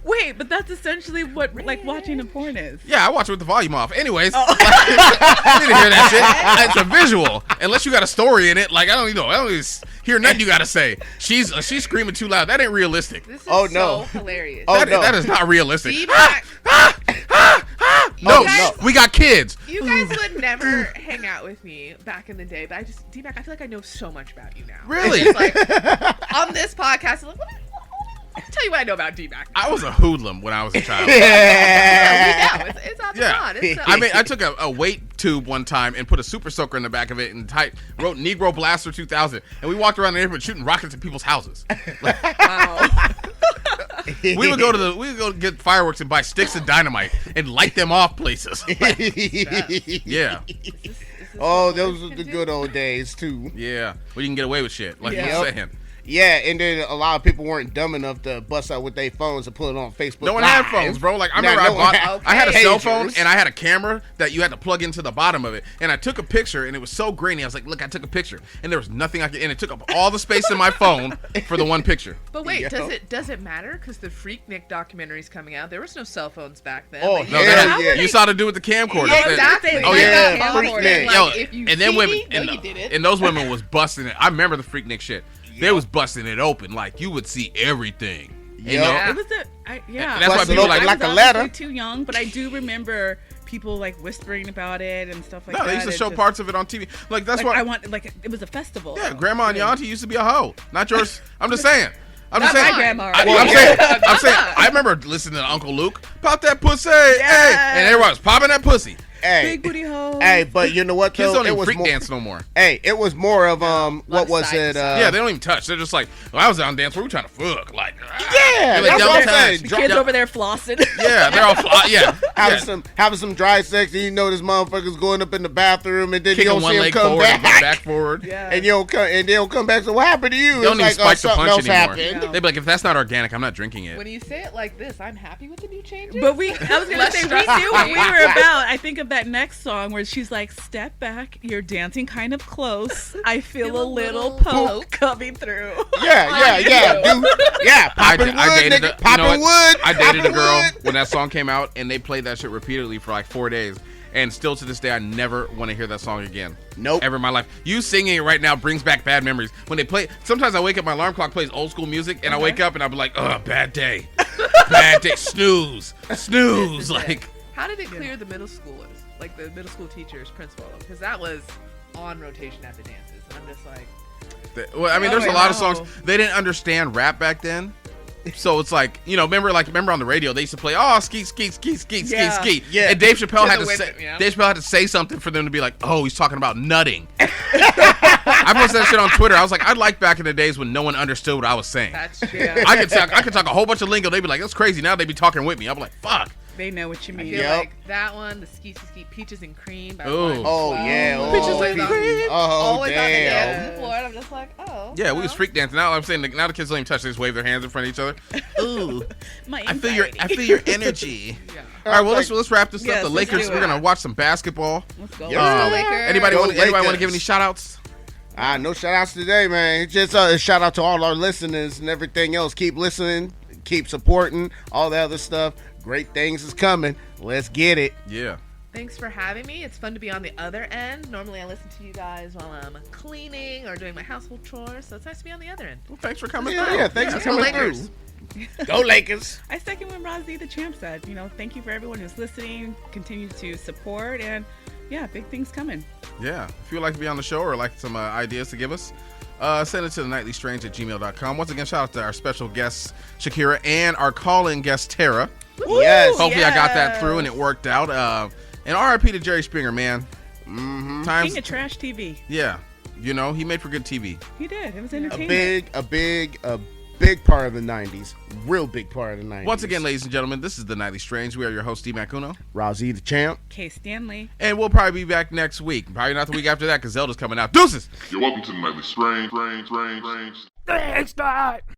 [SPEAKER 4] Wait, but that's essentially what like watching a porn is.
[SPEAKER 2] Yeah, I watch it with the volume off. Anyways, I didn't hear that shit. It's a visual. Unless you got a story in it, like I don't even hear nothing you gotta say. She's screaming too loud. That ain't realistic.
[SPEAKER 5] This is
[SPEAKER 3] Oh, no.
[SPEAKER 5] so hilarious.
[SPEAKER 3] Oh,
[SPEAKER 2] That,
[SPEAKER 3] no.
[SPEAKER 2] that is not realistic.
[SPEAKER 5] D-Mac,
[SPEAKER 2] No,
[SPEAKER 3] Oh, no.
[SPEAKER 2] we got kids.
[SPEAKER 5] you guys would never hang out with me back in the day, but D-Mac, I feel like I know so much about you now.
[SPEAKER 2] Really?
[SPEAKER 5] It's like, on this podcast, like, let me tell you what I know about D-Mac.
[SPEAKER 2] I was a hoodlum when I was a child.
[SPEAKER 3] Yeah.
[SPEAKER 5] We know. It's on the
[SPEAKER 2] Yeah.
[SPEAKER 5] pod. It's
[SPEAKER 2] I mean, I took a weight tube one time and put a super soaker in the back of it and wrote Negro Blaster 2000, and we walked around the neighborhood shooting rockets at people's houses.
[SPEAKER 5] wow.
[SPEAKER 2] We would go get fireworks and buy sticks of dynamite and light them off places. Yeah,
[SPEAKER 3] Oh, those were the good old days too.
[SPEAKER 2] yeah. We can get away with shit, like
[SPEAKER 4] Yeah.
[SPEAKER 2] you were saying.
[SPEAKER 3] Yeah, and then a lot of people weren't dumb enough to bust out with their phones and put it on Facebook.
[SPEAKER 2] No one
[SPEAKER 3] Live.
[SPEAKER 2] had phones, bro. Like I
[SPEAKER 3] Nah,
[SPEAKER 2] remember
[SPEAKER 3] no one
[SPEAKER 2] I had a cell
[SPEAKER 3] Pagers.
[SPEAKER 2] phone and I had a camera that you had to plug into the bottom of it. And I took a picture and it was so grainy. I was like, look, I took a picture, and there was nothing I could. And it took up all the space in my phone for the one picture.
[SPEAKER 5] But wait,
[SPEAKER 3] Yo.
[SPEAKER 5] does it matter? Because the Freaknik documentary's coming out. There was no cell phones back then.
[SPEAKER 3] Oh,
[SPEAKER 5] Like,
[SPEAKER 2] No,
[SPEAKER 5] you-
[SPEAKER 2] they
[SPEAKER 3] Hell
[SPEAKER 2] had,
[SPEAKER 3] yeah.
[SPEAKER 2] you saw the dude with the camcorder.
[SPEAKER 5] Yeah,
[SPEAKER 2] That-
[SPEAKER 5] exactly.
[SPEAKER 2] Oh,
[SPEAKER 5] They
[SPEAKER 2] yeah.
[SPEAKER 5] got
[SPEAKER 3] Freaknik.
[SPEAKER 5] camcorders, like,
[SPEAKER 2] Yo,
[SPEAKER 5] if you
[SPEAKER 2] and then
[SPEAKER 5] see
[SPEAKER 2] women
[SPEAKER 5] me,
[SPEAKER 2] and,
[SPEAKER 5] no, you didn't.
[SPEAKER 2] and those women was busting it. I remember the Freaknik shit. They was busting it open like you would see everything. You
[SPEAKER 3] Yep.
[SPEAKER 2] know?
[SPEAKER 5] Yeah.
[SPEAKER 4] It was yeah.
[SPEAKER 2] That's why
[SPEAKER 3] Busting
[SPEAKER 2] people
[SPEAKER 3] open
[SPEAKER 2] like
[SPEAKER 3] like a
[SPEAKER 4] I was
[SPEAKER 3] letter.
[SPEAKER 4] obviously too young, but I do remember people like whispering about it and stuff like
[SPEAKER 2] No,
[SPEAKER 4] that.
[SPEAKER 2] they used to
[SPEAKER 4] It
[SPEAKER 2] show
[SPEAKER 4] just-
[SPEAKER 2] parts of it on TV. Like that's
[SPEAKER 4] Like,
[SPEAKER 2] what.
[SPEAKER 4] I want like it was a festival.
[SPEAKER 2] Yeah, Grandma and
[SPEAKER 4] Yeah.
[SPEAKER 2] Auntie used to be a hoe, not yours. I'm just saying. I'm just
[SPEAKER 5] Not
[SPEAKER 2] saying.
[SPEAKER 5] my grandma.
[SPEAKER 2] I'm
[SPEAKER 5] Well,
[SPEAKER 2] saying. I remember listening to Uncle Luke pop that pussy, hey, and everyone was popping that pussy.
[SPEAKER 3] Hey,
[SPEAKER 4] Big booty hole.
[SPEAKER 3] hey, but you know what
[SPEAKER 2] Kids
[SPEAKER 3] though?
[SPEAKER 2] don't
[SPEAKER 3] It
[SPEAKER 2] even
[SPEAKER 3] was
[SPEAKER 2] freak
[SPEAKER 3] more.
[SPEAKER 2] dance no more.
[SPEAKER 3] Hey, it was more of what
[SPEAKER 5] of
[SPEAKER 3] was
[SPEAKER 5] side
[SPEAKER 3] it?
[SPEAKER 5] to side.
[SPEAKER 2] Yeah, they don't even touch. They're just like, well, I was down dance. We were trying to fuck, like.
[SPEAKER 3] Yeah,
[SPEAKER 2] Like
[SPEAKER 3] that's
[SPEAKER 2] double
[SPEAKER 3] what I'm
[SPEAKER 2] times.
[SPEAKER 3] saying.
[SPEAKER 4] The
[SPEAKER 3] Dr-
[SPEAKER 4] kids over there flossing.
[SPEAKER 2] Yeah, they're all fly. Yeah,
[SPEAKER 3] having some dry sex, and you know this motherfucker's going up in the bathroom, and then you
[SPEAKER 2] kicking
[SPEAKER 3] don't
[SPEAKER 2] one
[SPEAKER 3] see him
[SPEAKER 2] leg
[SPEAKER 3] come
[SPEAKER 2] forward and
[SPEAKER 3] back.
[SPEAKER 2] back forward.
[SPEAKER 4] Yeah.
[SPEAKER 3] And they don't come back. So what happened to you?
[SPEAKER 2] They don't even
[SPEAKER 3] It's
[SPEAKER 2] spike the
[SPEAKER 3] something
[SPEAKER 2] punch
[SPEAKER 3] else
[SPEAKER 2] anymore.
[SPEAKER 3] happened.
[SPEAKER 4] No.
[SPEAKER 2] They'd be like, if that's not organic, I'm not drinking it.
[SPEAKER 5] When you say it like this, I'm happy with the new changes.
[SPEAKER 4] But I was gonna
[SPEAKER 5] Less
[SPEAKER 4] say we
[SPEAKER 5] stressful.
[SPEAKER 4] knew what we were about. I think of that next song where she's like, "Step back, you're dancing kind of close. I feel a little poke coming through."
[SPEAKER 3] Yeah, dude. Yeah, popping wood, nigga. Popping wood.
[SPEAKER 2] I dated a girl
[SPEAKER 3] wood.
[SPEAKER 2] when that song came out, and they played that shit repeatedly for like 4 days. And still to this day, I never want to hear that song again.
[SPEAKER 3] Nope.
[SPEAKER 2] Ever in my life. You singing it right now brings back bad memories. When they play, sometimes I wake up, my alarm clock plays old school music, and I wake up and I'll be like, bad day. Bad day. Snooze. Like,
[SPEAKER 5] how did it clear the middle schoolers? Like the middle school teachers, principal? Because that was on rotation at the dances. And I'm just like...
[SPEAKER 2] well, I mean, there's a lot of songs. They didn't understand rap back then. So it's like, remember on the radio, they used to play, skeet, skeet, skeet, skeet, skeet, skeet.
[SPEAKER 3] Yeah.
[SPEAKER 2] And Dave Chappelle had to
[SPEAKER 5] Dave
[SPEAKER 2] Chappelle had to say something for them to be like, oh, he's talking about nutting. I posted that shit on Twitter. I was like, I'd like back in the days when no one understood what I was saying.
[SPEAKER 5] That's true.
[SPEAKER 2] I could talk a whole bunch of lingo. They'd be like, that's crazy. Now they'd be talking with me. I'm like, fuck.
[SPEAKER 4] They know what you
[SPEAKER 5] I
[SPEAKER 4] mean.
[SPEAKER 5] feel like that one, the Skeet Skeet Peaches and Cream. By
[SPEAKER 2] Ooh.
[SPEAKER 3] Oh, yeah.
[SPEAKER 2] Peaches and
[SPEAKER 5] Always on-
[SPEAKER 2] Cream.
[SPEAKER 5] Always on the
[SPEAKER 3] damn.
[SPEAKER 5] dance floor. And I'm just like, oh.
[SPEAKER 2] Yeah, we was freak dancing. Now I'm saying, now the kids don't even touch. They just wave their hands in front of each other. Ooh,
[SPEAKER 4] My
[SPEAKER 2] I feel your energy.
[SPEAKER 5] Yeah.
[SPEAKER 2] All right, well let's wrap this
[SPEAKER 4] Yes,
[SPEAKER 2] up. The
[SPEAKER 4] let's
[SPEAKER 2] Lakers.
[SPEAKER 4] do
[SPEAKER 2] We're
[SPEAKER 4] it.
[SPEAKER 2] gonna watch some basketball.
[SPEAKER 4] Let's go.
[SPEAKER 3] Yeah.
[SPEAKER 5] Lakers.
[SPEAKER 2] Anybody
[SPEAKER 3] Go
[SPEAKER 2] want
[SPEAKER 3] Lakers.
[SPEAKER 2] to give any shout outs?
[SPEAKER 3] No shout outs today, man. Just a shout out to all our listeners and everything else. Keep listening, keep supporting, all the other stuff. Great things is coming. Let's get it.
[SPEAKER 2] Yeah.
[SPEAKER 5] Thanks for having me. It's fun to be on the other end. Normally I listen to you guys while I'm cleaning or doing my household chores, so it's nice to be on the other end.
[SPEAKER 2] Well, thanks for coming
[SPEAKER 3] Yeah,
[SPEAKER 2] through.
[SPEAKER 3] yeah. Thanks for
[SPEAKER 5] Go
[SPEAKER 3] coming
[SPEAKER 5] Lakers.
[SPEAKER 3] through. Go Lakers.
[SPEAKER 4] I second what Rozzy the Champ said. Thank you for everyone who's listening. Continue to support, and yeah, big things coming.
[SPEAKER 2] Yeah. If you would like to be on the show or like some ideas to give us, send it to thenightlystrange@gmail.com. Once again, shout out to our special guests, Shakira, and our call-in guest, Tera.
[SPEAKER 3] Yes.
[SPEAKER 2] Hopefully I got that through and it worked out. And RIP to Jerry Springer, man.
[SPEAKER 3] Mm-hmm.
[SPEAKER 2] Times,
[SPEAKER 4] King of trash TV.
[SPEAKER 2] yeah. He made for good TV.
[SPEAKER 4] He did. It was
[SPEAKER 3] A
[SPEAKER 4] entertaining.
[SPEAKER 3] big part of the 90s. Real big part of the 90s.
[SPEAKER 2] Once again, ladies and gentlemen, this is The Nightly Strange. We are your host, Steve Macuno.
[SPEAKER 3] Rozzy the Champ.
[SPEAKER 4] Kay Stanley.
[SPEAKER 2] And we'll probably be back next week. Probably not the week after that because Zelda's coming out. Deuces!
[SPEAKER 6] You're welcome to the Nightly Strange.